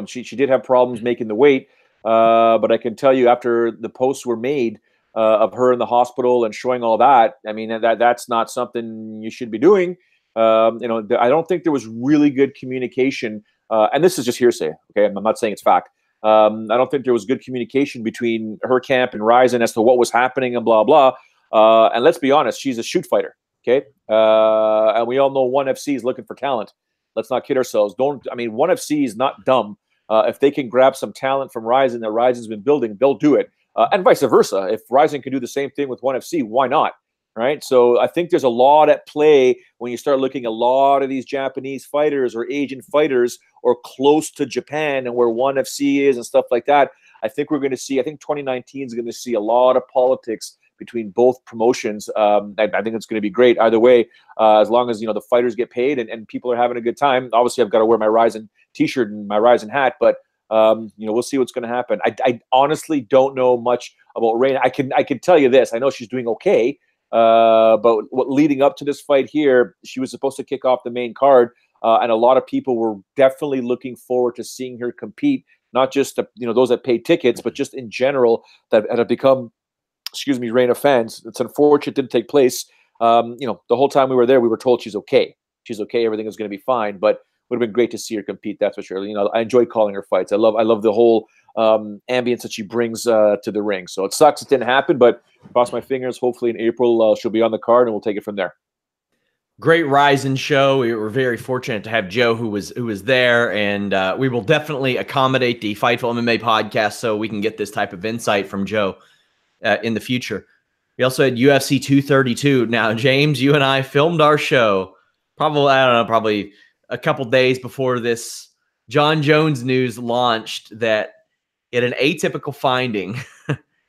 She did have problems making the weight, but I can tell you after the posts were made of her in the hospital and showing all that, I mean that's not something you should be doing. I don't think there was really good communication, and this is just hearsay. Okay, I'm not saying it's fact. I don't think there was good communication between her camp and Rizin as to what was happening and blah blah. And let's be honest, she's a shoot fighter. Okay. And we all know ONE FC is looking for talent. Let's not kid ourselves. ONE FC is not dumb. If they can grab some talent from Rizin that Rizin's been building, they'll do it. And vice versa. If Rizin can do the same thing with ONE FC, why not? Right. So I think there's a lot at play when you start looking at a lot of these Japanese fighters or Asian fighters or close to Japan and where ONE FC is and stuff like that. I think 2019 is going to see a lot of politics between both promotions. I think it's going to be great either way, as long as the fighters get paid and people are having a good time. Obviously, I've got to wear my Rizin t-shirt and my Rizin hat, but we'll see what's going to happen. I honestly don't know much about Reina. I can tell you this: I know she's doing okay, but leading up to this fight here, she was supposed to kick off the main card, and a lot of people were definitely looking forward to seeing her compete. Not just those that paid tickets, but just in general that have become, Reina fans. It's unfortunate it didn't take place. The whole time we were there, we were told she's okay. She's okay. Everything is going to be fine. But would have been great to see her compete. That's for sure. I enjoy calling her fights. I love the whole ambience that she brings to the ring. So it sucks it didn't happen, but cross my fingers. Hopefully in April she'll be on the card and we'll take it from there. Great Rizin show. We were very fortunate to have Joe who was there, and we will definitely accommodate the Fightful MMA podcast so we can get this type of insight from Joe in the future. We also had UFC 232. Now, James, you and I filmed our show probably a couple days before this Jon Jones news launched that it an atypical finding.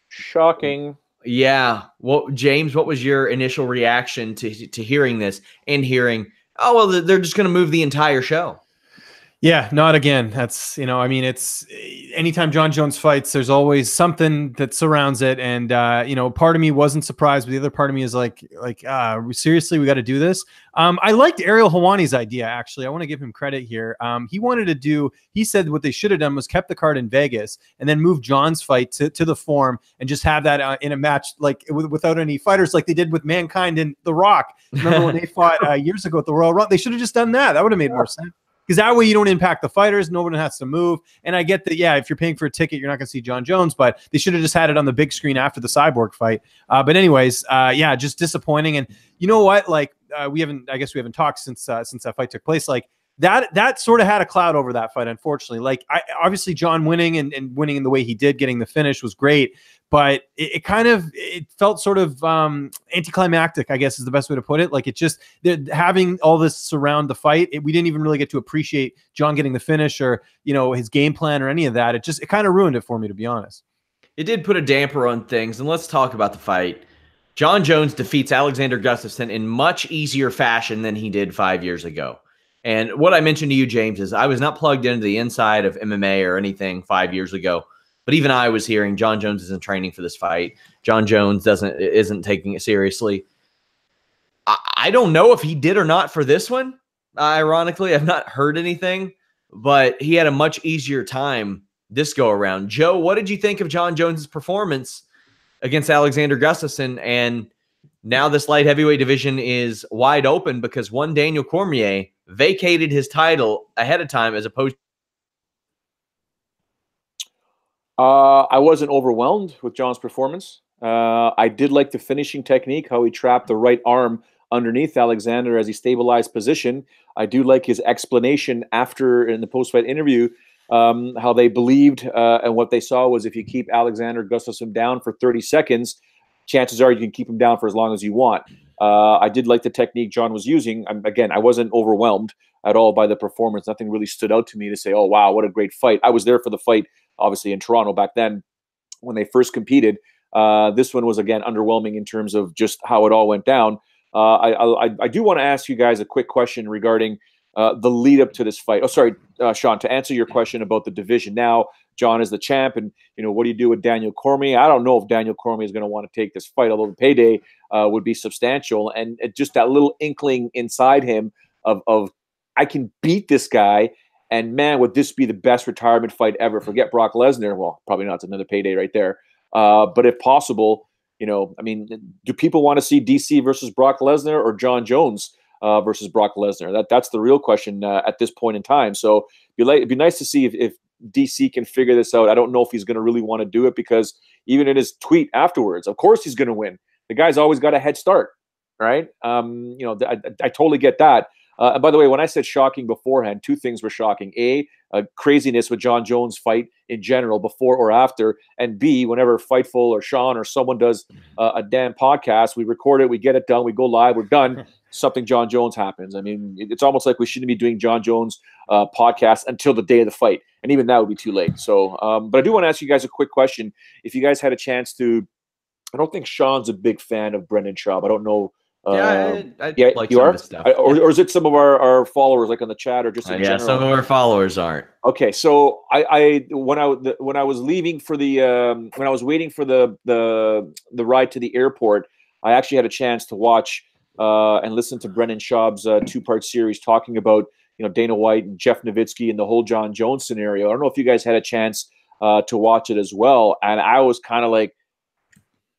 Shocking. Yeah. Well, James, what was your initial reaction to hearing this and hearing, oh, well, they're just going to move the entire show? Yeah, not again. That's, it's anytime Jon Jones fights, there's always something that surrounds it. And, part of me wasn't surprised, but the other part of me is like, seriously, we got to do this. I liked Ariel Helwani's idea, actually. I want to give him credit here. He said what they should have done was kept the card in Vegas and then move Jon's fight to the Forum and just have that in a match, like without any fighters, like they did with Mankind and The Rock. Remember when they fought years ago at the Royal Rumble? They should have just done that. That would have made more sense. Because that way you don't impact the fighters. No one has to move. And I get that, yeah, if you're paying for a ticket, you're not going to see Jon Jones, but they should have just had it on the big screen after the Cyborg fight. But anyways, just disappointing. And you know what? Like, we haven't talked since that fight took place. Like, that sort of had a cloud over that fight, unfortunately. Like, obviously Jon winning and winning in the way he did, getting the finish was great, but it kind of, it felt sort of anticlimactic, I guess is the best way to put it. Like, it just, having all this surround the fight, we didn't even really get to appreciate Jon getting the finish or, you know, his game plan or any of that. It kind of ruined it for me, to be honest. It did put a damper on things, and let's talk about the fight. Jon Jones defeats Alexander Gustafsson in much easier fashion than he did 5 years ago. And what I mentioned to you, James, is I was not plugged into the inside of MMA or anything 5 years ago, but even I was hearing Jon Jones isn't training for this fight. Jon Jones isn't taking it seriously. I don't know if he did or not for this one. Ironically, I've not heard anything, but he had a much easier time this go around. Joe, what did you think of Jon Jones's performance against Alexander Gustafsson? And now this light heavyweight division is wide open because one Daniel Cormier vacated his title ahead of time as opposed. I wasn't overwhelmed with Jon's performance. I did like the finishing technique, how he trapped the right arm underneath Alexander as he stabilized position. I do like his explanation after in the post-fight interview, how they believed and what they saw was if you keep Alexander Gustafsson down for 30 seconds, chances are you can keep him down for as long as you want. I did like the technique Jon was using. Again, I wasn't overwhelmed at all by the performance. Nothing really stood out to me to say, oh, wow, what a great fight. I was there for the fight, obviously, in Toronto back then when they first competed. This one was, again, underwhelming in terms of just how it all went down. I do want to ask you guys a quick question regarding the lead up to this fight. Oh, sorry, Sean, to answer your question about the division now, Jon is the champ, and what do you do with Daniel Cormier? I don't know if Daniel Cormier is going to want to take this fight, although the payday would be substantial, and just that little inkling inside him of I can beat this guy, and man, would this be the best retirement fight ever? Forget Brock Lesnar. Well, probably not. It's another payday right there. But if possible, I mean, do people want to see DC versus Brock Lesnar or Jon Jones versus Brock Lesnar? That's the real question at this point in time. So it'd be nice to see if DC can figure this out. I don't know if he's going to really want to do it because even in his tweet afterwards, of course he's going to win. The guy's always got a head start, right? I totally get that. And by the way, when I said shocking beforehand, two things were shocking. A, craziness with Jon Jones' fight in general, before or after. And B, whenever Fightful or Sean or someone does a damn podcast, we record it, we get it done, we go live, we're done. Something Jon Jones happens. I mean, it's almost like we shouldn't be doing Jon Jones podcast until the day of the fight. And even that would be too late. So, but I do want to ask you guys a quick question. If you guys had a chance to, I don't think Sean's a big fan of Brendan Schaub. I don't know. I like you some are? of his stuff. Or is it some of our followers, like on the chat, or just in general? Some of our followers aren't. Okay, so when I was leaving for the when I was waiting for the ride to the airport, I actually had a chance to watch and listen to Brendan Schaub's 2-part series talking about Dana White and Jeff Nowitzki and the whole Jon Jones scenario. I don't know if you guys had a chance to watch it as well, and I was kind of like,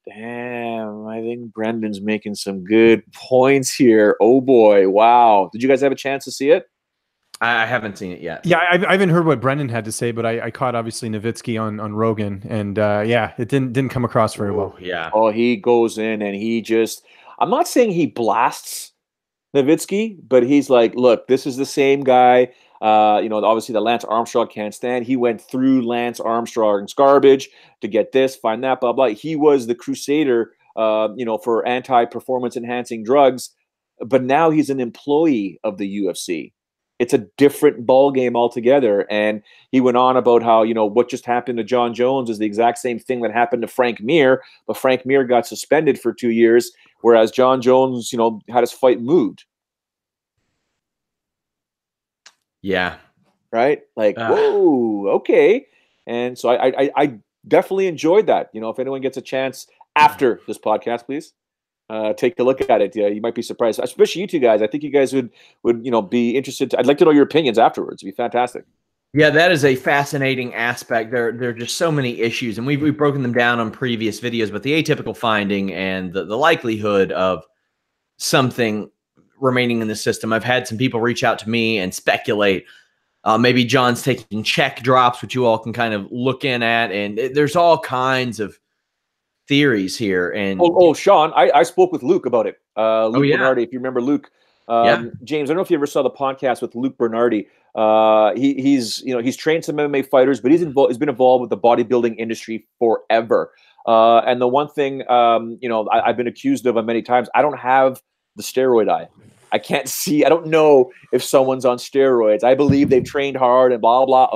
damn, I think Brendan's making some good points here. Oh boy, wow! Did you guys have a chance to see it? I haven't seen it yet. Yeah, I haven't heard what Brendan had to say, but I caught obviously Nowitzki on Rogan, and yeah, it didn't come across very well. Yeah. Oh, he goes in and he just. I'm not saying he blasts Nowitzki, but he's like, look, this is the same guy. Obviously the Lance Armstrong can't stand. He went through Lance Armstrong's garbage to get this, find that, blah, blah. He was the crusader, for anti-performance enhancing drugs, but now he's an employee of the UFC. It's a different ball game altogether. And he went on about how, what just happened to Jon Jones is the exact same thing that happened to Frank Mir, but Frank Mir got suspended for 2 years, whereas Jon Jones, had his fight moved. Yeah. Right? Like, whoa, okay. And so I definitely enjoyed that. If anyone gets a chance after this podcast, please take a look at it. Yeah, you might be surprised, especially you two guys. I think you guys would be interested. I'd like to know your opinions afterwards. It'd be fantastic. Yeah, that is a fascinating aspect. There are just so many issues, and we've broken them down on previous videos, but the atypical finding and the likelihood of something remaining in the system. I've had some people reach out to me and speculate maybe Jon's taking check drops, which you all can kind of look in at, and there's all kinds of theories here. And Sean, I spoke with Luke about it. Luke Bernardi, if you remember Luke, James, I don't know if you ever saw the podcast with Luke Bernardi. He's trained some MMA fighters, but he's been involved with the bodybuilding industry forever. And the one thing, I've been accused of many times, I don't have the steroid eye. I can't see. I don't know if someone's on steroids. I believe they've trained hard and blah, blah.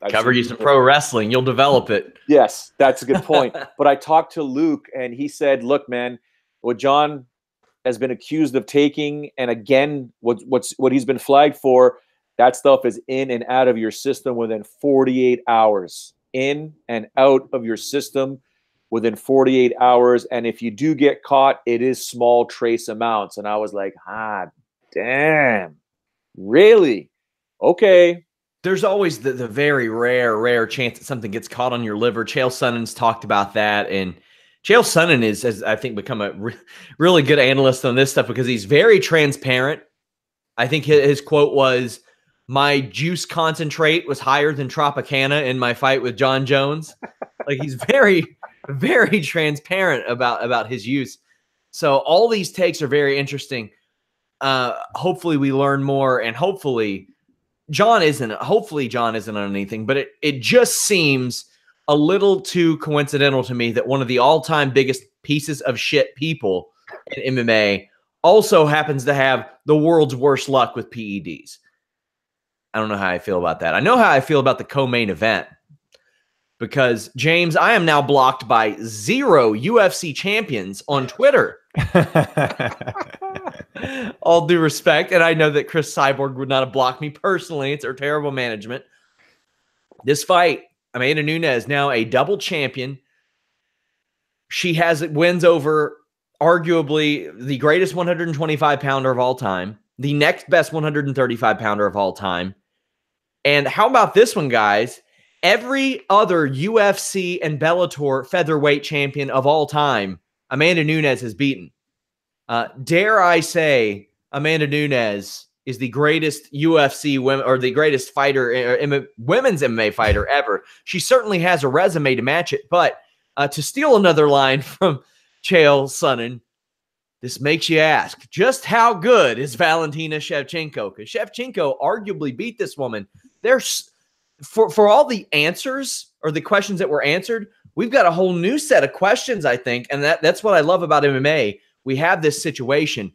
I've cover you some pro wrestling. You'll develop it. Yes, that's a good point. But I talked to Luke and he said, look, man, what Jon has been accused of taking, and again, what he's been flagged for, that stuff is in and out of your system within 48 hours. In and out of your system within 48 hours. And if you do get caught, it is small trace amounts. And I was like, damn, really? Okay. There's always the very rare chance that something gets caught on your liver. Chael Sonnen's talked about that. And Chael Sonnen has, I think, become a really good analyst on this stuff because he's very transparent. I think his quote was, my juice concentrate was higher than Tropicana in my fight with Jon Jones. Like, he's very, very transparent about his use. So all these takes are very interesting. Hopefully we learn more, and hopefully Jon isn't on anything, but it just seems a little too coincidental to me that one of the all-time biggest pieces of shit people in MMA also happens to have the world's worst luck with PEDs. I don't know how I feel about that. I know how I feel about the co-main event because, James, I am now blocked by 0 UFC champions on Twitter. All due respect, and I know that Chris Cyborg would not have blocked me personally. It's her terrible management. This fight, Amanda Nunes, now a double champion. She has wins over arguably the greatest 125-pounder of all time, the next best 135-pounder of all time. And how about this one, guys? Every other UFC and Bellator featherweight champion of all time, Amanda Nunes has beaten. Dare I say, Amanda Nunes is the greatest UFC women, or the greatest fighter, women's MMA fighter ever. She certainly has a resume to match it. But to steal another line from Chael Sonnen, this makes you ask, just how good is Valentina Shevchenko? Because Shevchenko arguably beat this woman. There's for all the answers or the questions that were answered, we've got a whole new set of questions, I think, and that's what I love about MMA. We have this situation.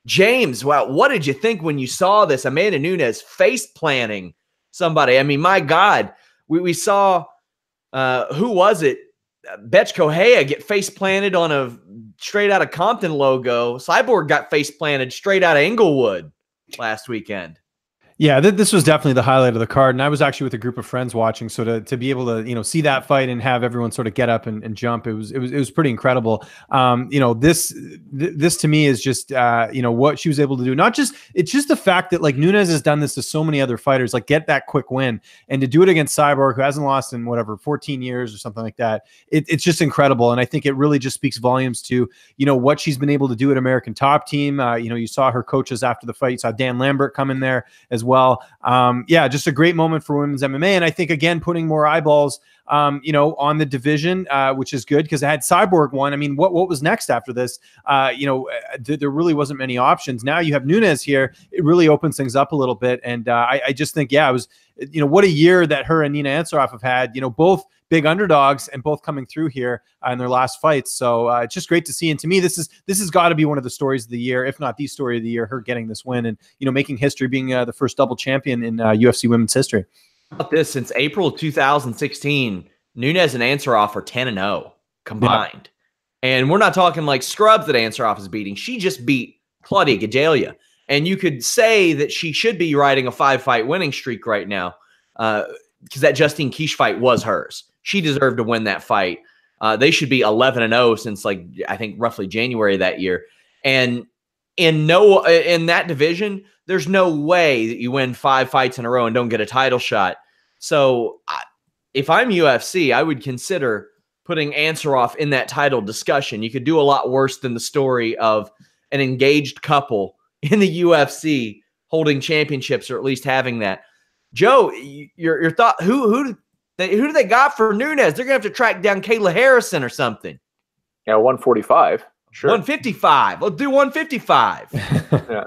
James, wow, what did you think when you saw this? Amanda Nunes face planting somebody. I mean, my God, we saw who was it? Betch Kohea get face planted on a straight out of Compton logo. Cyborg got face planted straight out of Inglewood last weekend. Yeah, this was definitely the highlight of the card, and I was actually with a group of friends watching. So to be able to see that fight and have everyone sort of get up and jump, it was pretty incredible. This to me is just what she was able to do. It's just the fact that like Nunes has done this to so many other fighters, like get that quick win, and to do it against Cyborg, who hasn't lost in 14 years or something like that. It's just incredible, and I think it really just speaks volumes to what she's been able to do at American Top Team. You saw her coaches after the fight. You saw Dan Lambert come in there as well. Just a great moment for women's MMA. And I think, again, putting more eyeballs, on the division, which is good because I had Cyborg won. I mean, what was next after this? There really wasn't many options. Now you have Nunes here. It really opens things up a little bit. And I just think, it was, what a year that her and Nina Ansaroff have had, both big underdogs and both coming through here in their last fights. So it's just great to see. And to me, this has got to be one of the stories of the year, if not the story of the year, her getting this win and, making history, being the first double champion in UFC women's history. About this, since April of 2016, Nunes and Ansaroff are 10-0 combined. Yeah. And we're not talking like scrubs that Ansaroff is beating. She just beat Claudia Gadelha. And you could say that she should be riding a 5-fight winning streak right now because that Justine Kish fight was hers. She deserved to win that fight. They should be 11-0 since I think roughly January of that year. And in that division, there's no way that you win 5 fights in a row and don't get a title shot. So if I'm UFC, I would consider putting Ansaroff in that title discussion. You could do a lot worse than the story of an engaged couple in the UFC holding championships, or at least having that. Joe, your thought, who do they got for Nunes? They're going to have to track down Kayla Harrison or something. Yeah, 145. Sure. 155. Let's do 155. Yeah.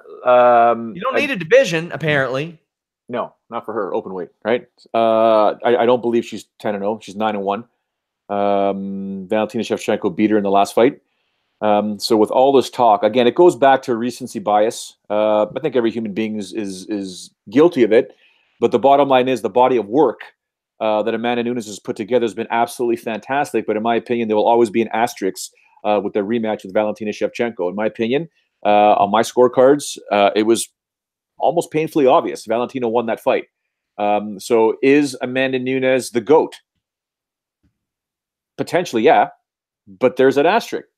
You don't need a division, apparently. No, not for her. Open weight, right? I don't believe she's 10-0. She's 9-1. Valentina Shevchenko beat her in the last fight. So with all this talk, again, it goes back to recency bias. I think every human being is guilty of it. But the bottom line is the body of work that Amanda Nunes has put together has been absolutely fantastic. But in my opinion, there will always be an asterisk with the rematch with Valentina Shevchenko. In my opinion, on my scorecards, it was almost painfully obvious. Valentina won that fight. So is Amanda Nunes the GOAT? Potentially, yeah. But there's an asterisk.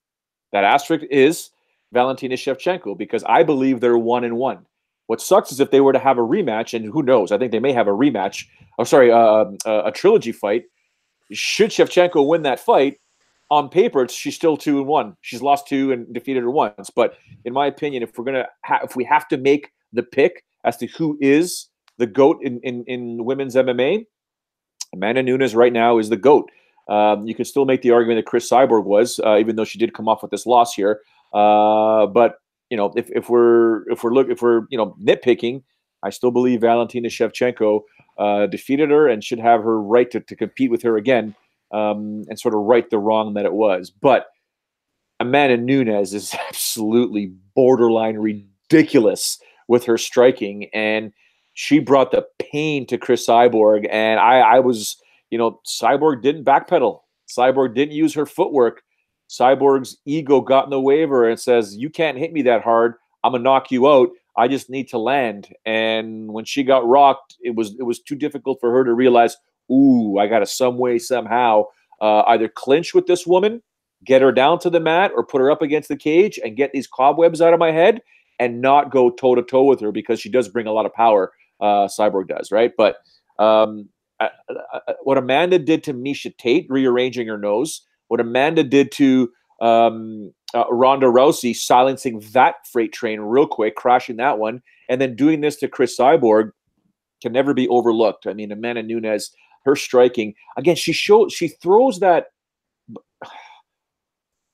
That asterisk is Valentina Shevchenko, because I believe they're 1-1. What sucks is if they were to have a rematch, and who knows, I think they may have a rematch. Oh, sorry, a trilogy fight. Should Shevchenko win that fight, on paper, she's still 2-1. She's lost 2 and defeated her once. But in my opinion, if we have to make the pick as to who is the GOAT in women's MMA, Amanda Nunes right now is the GOAT. You can still make the argument that Chris Cyborg was, even though she did come off with this loss here. But if we're nitpicking, I still believe Valentina Shevchenko defeated her and should have her right to compete with her again. And sort of right the wrong that it was. But Amanda Nunes is absolutely borderline ridiculous with her striking, and she brought the pain to Chris Cyborg. And I was, Cyborg didn't backpedal. Cyborg didn't use her footwork. Cyborg's ego got in the way of her and says, "You can't hit me that hard. I'm gonna knock you out. I just need to land." And when she got rocked, it was too difficult for her to realize, ooh, I got to some way, somehow, either clinch with this woman, get her down to the mat, or put her up against the cage and get these cobwebs out of my head and not go toe-to-toe with her, because she does bring a lot of power, Cyborg does, right? But what Amanda did to Miesha Tate, rearranging her nose, what Amanda did to Ronda Rousey, silencing that freight train real quick, crashing that one, and then doing this to Chris Cyborg, can never be overlooked. I mean, Amanda Nunes, her striking, again, she throws that,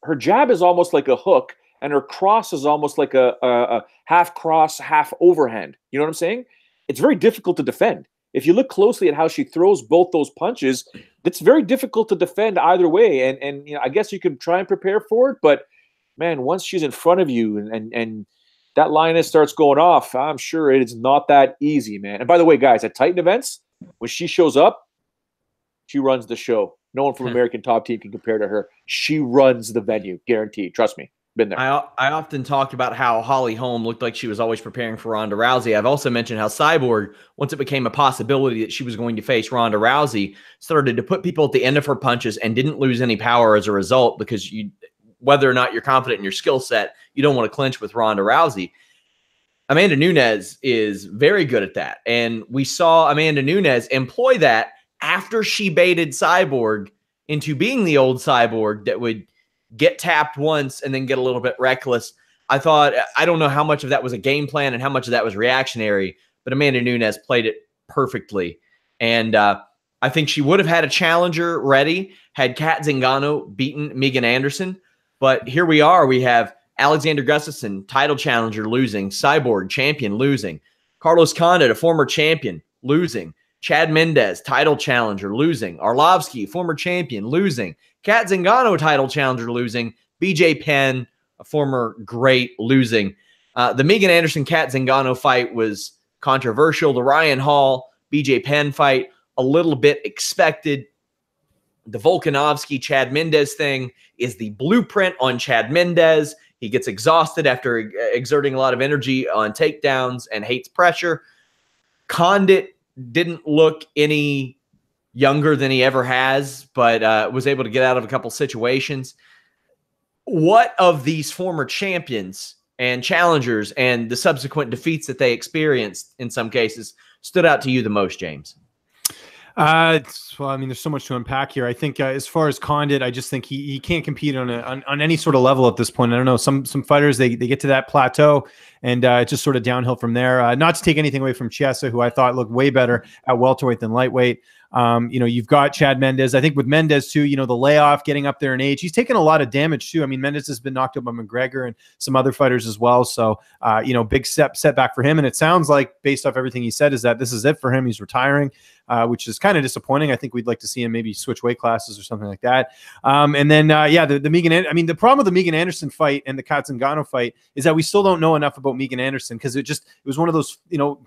her jab is almost like a hook, and her cross is almost like a half cross, half overhand. You know what I'm saying? It's very difficult to defend. If you look closely at how she throws both those punches, it's very difficult to defend either way. And I guess you can try and prepare for it, but man, once she's in front of you and that lioness starts going off, I'm sure it is not that easy, man. And by the way, guys, at Titan events, when she shows up, she runs the show. No one from American Top Team can compare to her. She runs the venue, guaranteed. Trust me, been there. I often talked about how Holly Holm looked like she was always preparing for Ronda Rousey. I've also mentioned how Cyborg, once it became a possibility that she was going to face Ronda Rousey, started to put people at the end of her punches and didn't lose any power as a result, because whether or not you're confident in your skill set, you don't want to clinch with Ronda Rousey. Amanda Nunes is very good at that. And we saw Amanda Nunes employ that after she baited Cyborg into being the old Cyborg that would get tapped once and then get a little bit reckless. I don't know how much of that was a game plan and how much of that was reactionary, but Amanda Nunes played it perfectly. And I think she would have had a challenger ready had Kat Zingano beaten Megan Anderson. But here we are. We have Alexander Gustafsson, title challenger, losing. Cyborg, champion, losing. Carlos Condit, a former champion, losing. Chad Mendes, title challenger, losing. Arlovsky, former champion, losing. Kat Zingano, title challenger, losing. BJ Penn, a former great, losing. The Megan Anderson-Kat Zingano fight was controversial. The Ryan Hall, BJ Penn fight, a little bit expected. The Volkanovski-Chad Mendes thing is the blueprint on Chad Mendes. He gets exhausted after exerting a lot of energy on takedowns and hates pressure. Condit didn't look any younger than he ever has, but was able to get out of a couple situations. What of these former champions and challengers and the subsequent defeats that they experienced in some cases stood out to you the most, James? Well, I mean, there's so much to unpack here. I think as far as Condit, I just think he can't compete on any sort of level at this point. I don't know. Some fighters they get to that plateau and it's just sort of downhill from there. Not to take anything away from Chiesa, who I thought looked way better at welterweight than lightweight. You've got Chad Mendes. I think with Mendes too, the layoff, getting up there in age, he's taken a lot of damage too. I mean, Mendes has been knocked out by McGregor and some other fighters as well. So, big setback for him. And it sounds like, based off everything he said, is that this is it for him. He's retiring, which is kind of disappointing. I think we'd like to see him maybe switch weight classes or something like that. The Megan, the problem with the Megan Anderson fight and the Zingano fight is that we still don't know enough about Megan Anderson, because it was one of those,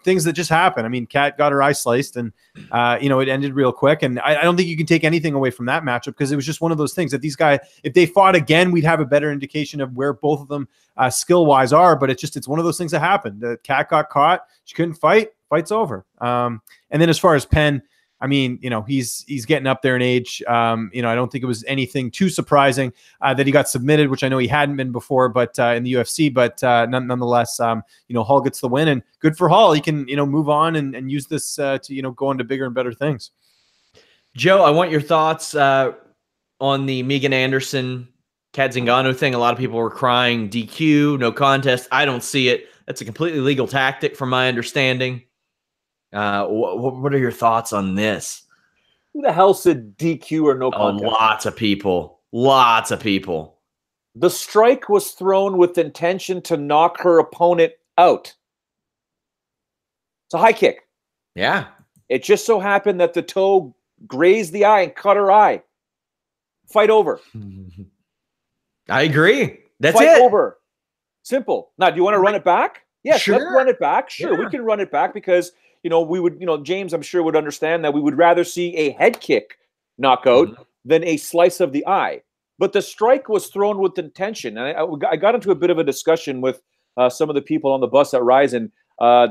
things that just happened. I mean, Kat got her eye sliced and, it ended real quick. And I don't think you can take anything away from that matchup, because it was just one of those things that these guys, if they fought again, we'd have a better indication of where both of them skill-wise are. But it's one of those things that happened. The Kat got caught. She couldn't fight. Fight's over. And then as far as Penn, I mean, he's getting up there in age. I don't think it was anything too surprising that he got submitted, which I know he hadn't been before, but in the UFC. But nonetheless, Hall gets the win, and good for Hall. He can, move on and use this to, go into bigger and better things. Joe, I want your thoughts on the Megan Anderson Zingano thing. A lot of people were crying DQ, no contest. I don't see it. That's a completely legal tactic, from my understanding. What are your thoughts on this? Who the hell said DQ or no contest? Lots of people. Lots of people. The strike was thrown with intention to knock her opponent out. It's a high kick. Yeah. It just so happened that the toe grazed the eye and cut her eye. Fight over. I agree. That's Fight it. over. Simple. Now, do you want to run it back? Yes, sure. Let's run it back. Sure, Yeah. We can run it back, because we would, James, I'm sure, would understand that we would rather see a head kick knockout than a slice of the eye. But the strike was thrown with intention. And I got into a bit of a discussion with some of the people on the bus at Rizin,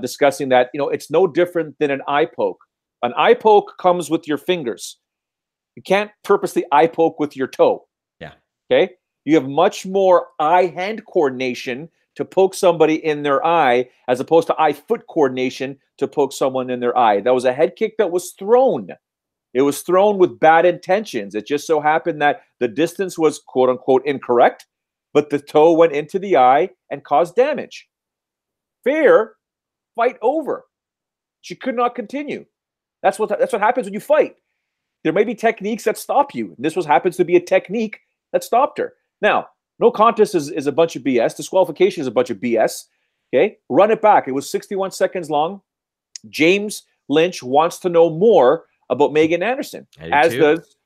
discussing that, it's no different than an eye poke. An eye poke comes with your fingers. You can't purposely eye poke with your toe. Yeah. Okay? You have much more eye-hand coordination to poke somebody in their eye, as opposed to eye-foot coordination to poke someone in their eye. That was a head kick that was thrown. It was thrown with bad intentions. It just so happened that the distance was quote-unquote incorrect, but the toe went into the eye and caused damage. Fair, fight over. She could not continue. That's what happens when you fight. There may be techniques that stop you. This happens to be a technique that stopped her. Now, no contest is a bunch of BS. Disqualification is a bunch of BS. Okay, run it back. It was 61 seconds long. James Lynch wants to know more about Megan Anderson, as does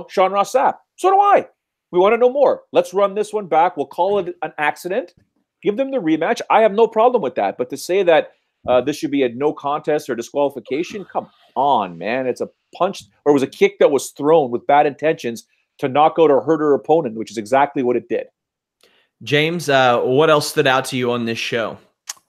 Sean Ross Sapp. So do I. We want to know more. Let's run this one back. We'll call it an accident. Give them the rematch. I have no problem with that. But to say that this should be a no contest or disqualification, come on, man. It's a punch, or it was a kick that was thrown with bad intentions to knock out or hurt her opponent, which is exactly what it did. James, what else stood out to you on this show?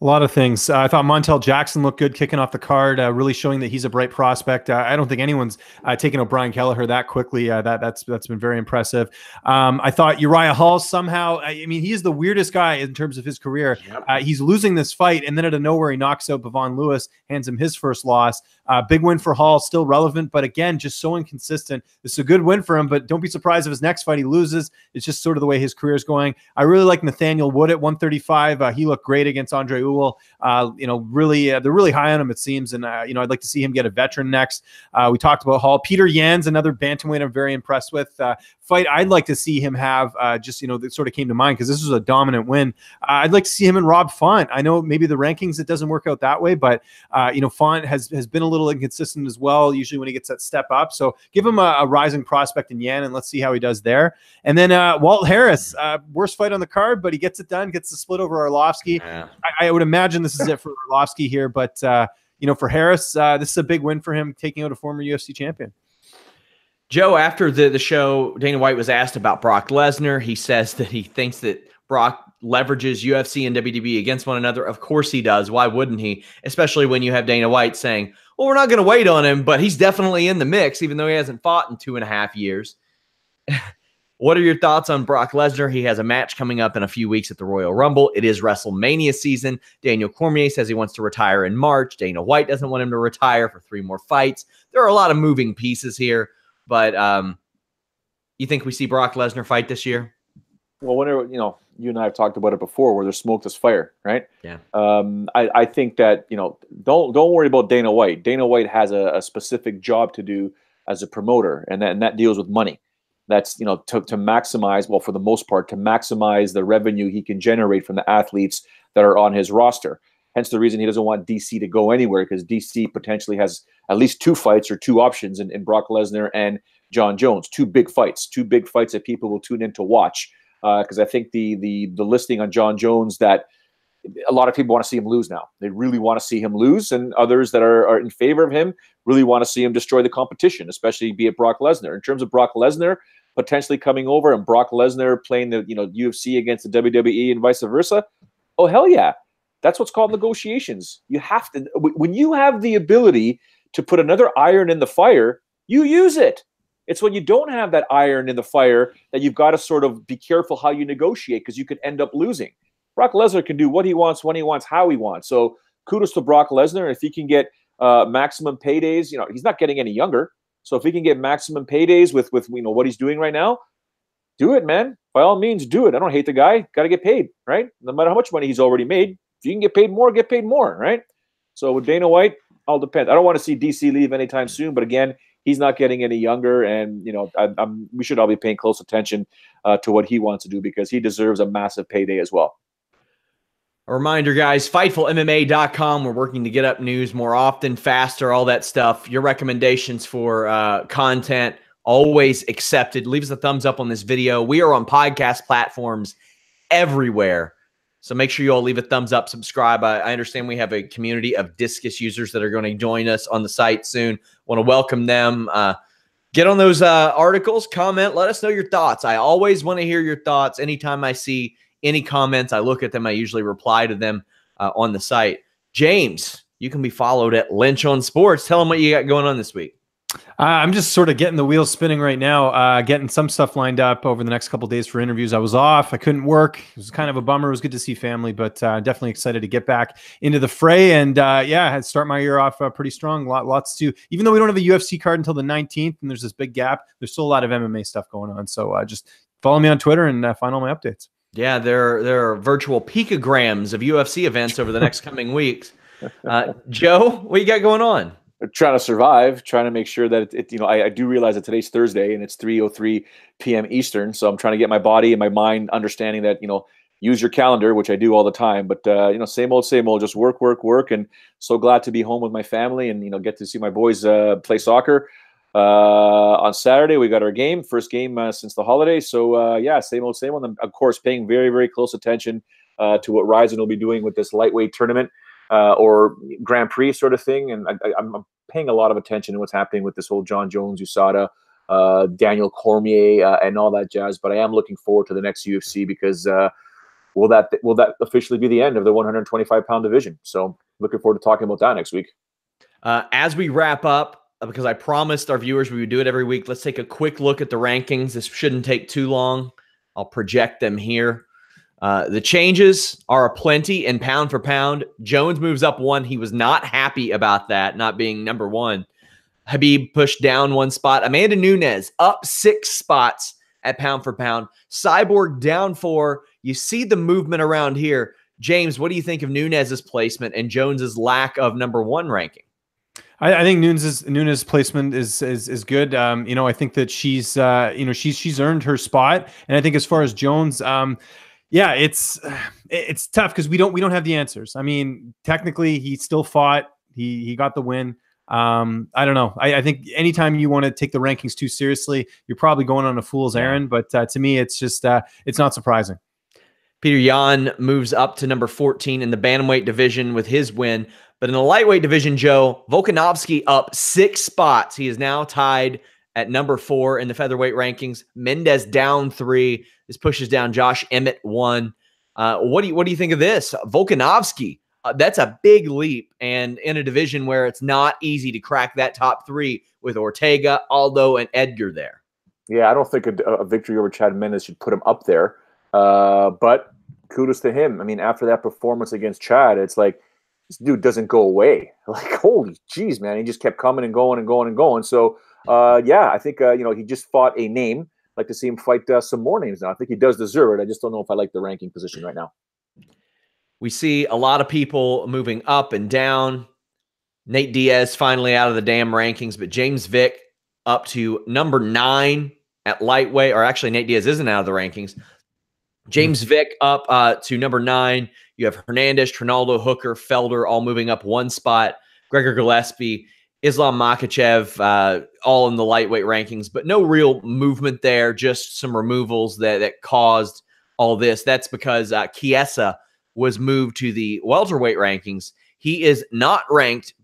A lot of things. I thought Montel Jackson looked good kicking off the card, really showing that he's a bright prospect. I don't think anyone's taken O'Brien Kelleher that quickly. That's been very impressive. I thought Uriah Hall somehow, he is the weirdest guy in terms of his career. Yep. He's losing this fight, and then out of nowhere, he knocks out Bavon Lewis, hands him his first loss. Big win for Hall, still relevant, but again, just so inconsistent. This is a good win for him, but don't be surprised if his next fight he loses. It's just sort of the way his career is going. I really like Nathaniel Wood at 135. He looked great against Andre Ewell. Really, they're really high on him, it seems, and I'd like to see him get a veteran next. We talked about Hall. Peter Yan's another bantamweight I'm very impressed with. Fight I'd like to see him have, that sort of came to mind because this was a dominant win. I'd like to see him and Rob Font. I know maybe the rankings, it doesn't work out that way, but Font has been a little inconsistent as well, usually when he gets that step up. So give him a rising prospect in Yan, and let's see how he does there. And then Walt Harris, worst fight on the card, but he gets it done, gets the split over Arlovsky. Yeah. I would imagine this is it for Arlovsky here, but for Harris, this is a big win for him, taking out a former UFC champion. Joe, after the show, Dana White was asked about Brock Lesnar. He says that he thinks that Brock leverages UFC and WWE against one another. Of course he does. Why wouldn't he? Especially when you have Dana White saying, well, we're not going to wait on him, but he's definitely in the mix, even though he hasn't fought in 2.5 years. What are your thoughts on Brock Lesnar? He has a match coming up in a few weeks at the Royal Rumble. It is WrestleMania season. Daniel Cormier says he wants to retire in March. Dana White doesn't want him to retire for 3 more fights. There are a lot of moving pieces here, but you think we see Brock Lesnar fight this year? Well, whenever, you and I have talked about it before, where there's smoke, there's fire, right? Yeah. I think that, don't worry about Dana White. Dana White has a specific job to do as a promoter, and that deals with money. That's, to maximize, well, for the most part, to maximize the revenue he can generate from the athletes that are on his roster. Hence the reason he doesn't want DC to go anywhere, because DC potentially has at least 2 fights or 2 options in Brock Lesnar and Jon Jones. 2 big fights that people will tune in to watch. Because I think the listing on Jon Jones, that a lot of people want to see him lose now. They really want to see him lose, and others that are in favor of him really want to see him destroy the competition, especially be it Brock Lesnar. In terms of Brock Lesnar potentially coming over and Brock Lesnar playing the UFC against the WWE and vice versa, oh hell yeah, that's what's called negotiations. You have to, when you have the ability to put another iron in the fire, you use it. It's when you don't have that iron in the fire that you've got to sort of be careful how you negotiate, because you could end up losing. Brock Lesnar can do what he wants, when he wants, how he wants. So kudos to Brock Lesnar. If he can get maximum paydays, he's not getting any younger. So if he can get maximum paydays with what he's doing right now, do it, man. By all means, do it. I don't hate the guy. Got to get paid, right? No matter how much money he's already made. If you can get paid more, right? So with Dana White, all depends. I don't want to see DC leave anytime soon, but again, he's not getting any younger, and we should all be paying close attention to what he wants to do, because he deserves a massive payday as well. A reminder, guys, FightfulMMA.com. We're working to get up news more often, faster, all that stuff. Your recommendations for content, always accepted. Leave us a thumbs up on this video. We are on podcast platforms everywhere. So make sure you all leave a thumbs up, subscribe. I understand we have a community of Discus users that are going to join us on the site soon. Want to welcome them. Get on those articles, comment, let us know your thoughts. I always want to hear your thoughts. Anytime I see any comments, I look at them. I usually reply to them on the site. James, you can be followed at Lynch on Sports. Tell them what you got going on this week. I'm just sort of getting the wheels spinning right now, getting some stuff lined up over the next couple of days for interviews. I was off. I couldn't work. It was kind of a bummer. It was good to see family, but definitely excited to get back into the fray. And yeah, start my year off pretty strong. Lots to, even though we don't have a UFC card until the 19th and there's this big gap, there's still a lot of MMA stuff going on. So just follow me on Twitter and find all my updates. Yeah, there are virtual picograms of UFC events over the next coming weeks. Joe, what you got going on? Trying to survive, trying to make sure that I do realize that today's Thursday and it's 3:03 p.m. Eastern. So I'm trying to get my body and my mind understanding that, use your calendar, which I do all the time. But, same old, just work. And so glad to be home with my family and, get to see my boys play soccer. On Saturday, we got our game, first game since the holidays. So, yeah, same old. And of course, paying very, very close attention to what Rizin will be doing with this lightweight tournament. Or Grand Prix sort of thing. And I'm paying a lot of attention to what's happening with this whole Jon Jones, USADA, Daniel Cormier, and all that jazz. But I am looking forward to the next UFC, because will that officially be the end of the 125-pound division? So looking forward to talking about that next week. As we wrap up, because I promised our viewers we would do it every week, let's take a quick look at the rankings. This shouldn't take too long. I'll project them here. The changes are aplenty in pound for pound. Jones moves up 1. He was not happy about that, not being number 1. Habib pushed down 1 spot. Amanda Nunes up 6 spots at pound for pound. Cyborg down 4. You see the movement around here. James, what do you think of Nunes' placement and Jones's lack of number 1 ranking? I think Nunes' placement is good. I think that she's earned her spot. And I think as far as Jones, yeah, it's tough because we don't have the answers. I mean, technically, he still fought. He got the win. I don't know. I think anytime you want to take the rankings too seriously, you're probably going on a fool's errand. But to me, it's just it's not surprising. Peter Yan moves up to number 14 in the bantamweight division with his win. But in the lightweight division, Joe, Volkanovski up 6 spots. He is now tied at number 4 in the featherweight rankings. Mendes down 3. This pushes down Josh Emmett 1. What do you think of this? Volkanovski, that's a big leap, and in a division where it's not easy to crack that top 3 with Ortega, Aldo, and Edgar there. Yeah, I don't think a victory over Chad Mendes should put him up there. But kudos to him. I mean, after that performance against Chad, it's like this dude doesn't go away. Like, holy jeez, man. He just kept coming and going and going and going. So, yeah, I think, he just fought a name. I'd like to see him fight some more names now. I think he does deserve it. I just don't know if I like the ranking position right now. We see a lot of people moving up and down. Nate Diaz finally out of the damn rankings, but James Vick up to number 9 at lightweight, or actually Nate Diaz isn't out of the rankings. James Vick up to number 9. You have Hernandez, Trinaldo, Hooker, Felder all moving up 1 spot. Gregor Gillespie, Islam Makhachev all in the lightweight rankings, but no real movement there, just some removals that caused all this. That's because Chiesa was moved to the welterweight rankings. He is not ranked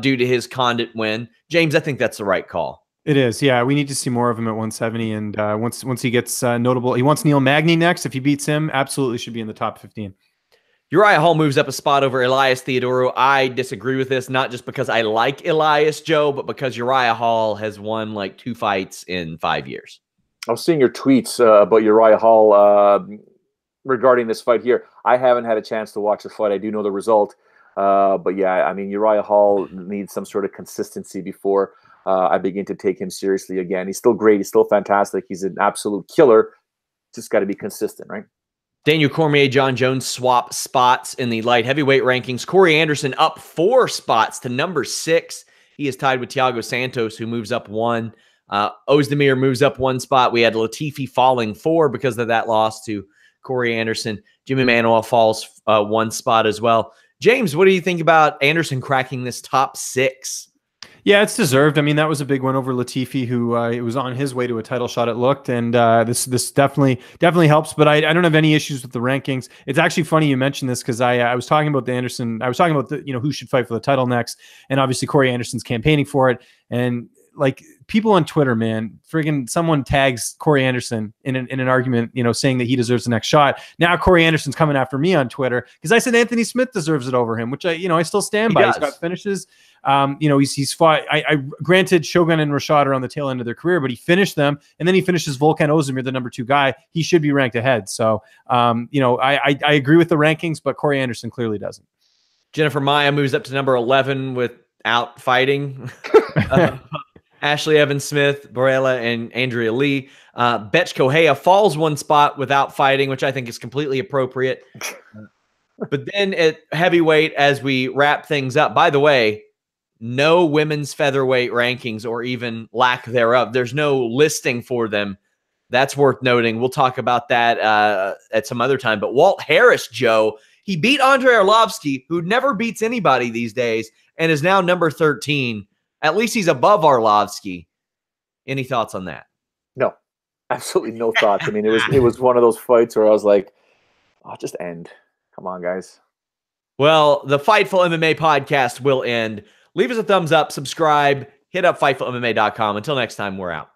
due to his Condit win. James, I think that's the right call. It is. Yeah, we need to see more of him at 170. And once he gets notable, he wants Neil Magny next. If he beats him, absolutely should be in the top 15. Uriah Hall moves up a spot over Elias Theodorou. I disagree with this, not just because I like Elias, Joe, but because Uriah Hall has won like 2 fights in 5 years. I was seeing your tweets about Uriah Hall regarding this fight here. I haven't had a chance to watch the fight. I do know the result. But yeah, I mean, Uriah Hall needs some sort of consistency before I begin to take him seriously again. He's still great. He's still fantastic. He's an absolute killer. Just got to be consistent, right? Daniel Cormier, Jon Jones swap spots in the light heavyweight rankings. Corey Anderson up 4 spots to number 6. He is tied with Thiago Santos, who moves up 1. Ozdemir moves up 1 spot. We had Latifi falling 4 because of that loss to Corey Anderson. Jimmy Manuel falls 1 spot as well. James, what do you think about Anderson cracking this top 6? Yeah, it's deserved. I mean, that was a big win over Latifi, who it was on his way to a title shot, it looked, and this definitely helps. But I don't have any issues with the rankings. It's actually funny you mentioned this because I was talking about the Anderson. I was talking about who should fight for the title next, and obviously Corey Anderson's campaigning for it. And like people on Twitter, man, friggin' someone tags Corey Anderson in an argument, saying that he deserves the next shot. Now Corey Anderson's coming after me on Twitter because I said Anthony Smith deserves it over him, which I still stand by. He's got finishes. He's fought. I granted Shogun and Rashad are on the tail end of their career, but he finished them, and then he finishes Volkan Ozdemir, the number 2 guy. He should be ranked ahead. So, I agree with the rankings, but Corey Anderson clearly doesn't. Jennifer Maia moves up to number 11 without fighting. Ashley Evans-Smith, Barella, and Andrea Lee. Betch Kohea falls 1 spot without fighting, which I think is completely appropriate. But then at heavyweight, as we wrap things up, by the way, no women's featherweight rankings or even lack thereof. There's no listing for them. That's worth noting. We'll talk about that at some other time. But Walt Harris, Joe, he beat Andrei Arlovsky, who never beats anybody these days, and is now number 13. At least he's above Arlovsky. Any thoughts on that? No, absolutely no thoughts. I mean, it was one of those fights where I was like, "Oh, just end. Come on, guys." Well, the Fightful MMA podcast will end. Leave us a thumbs up, subscribe, hit up FightfulMMA.com. Until next time, we're out.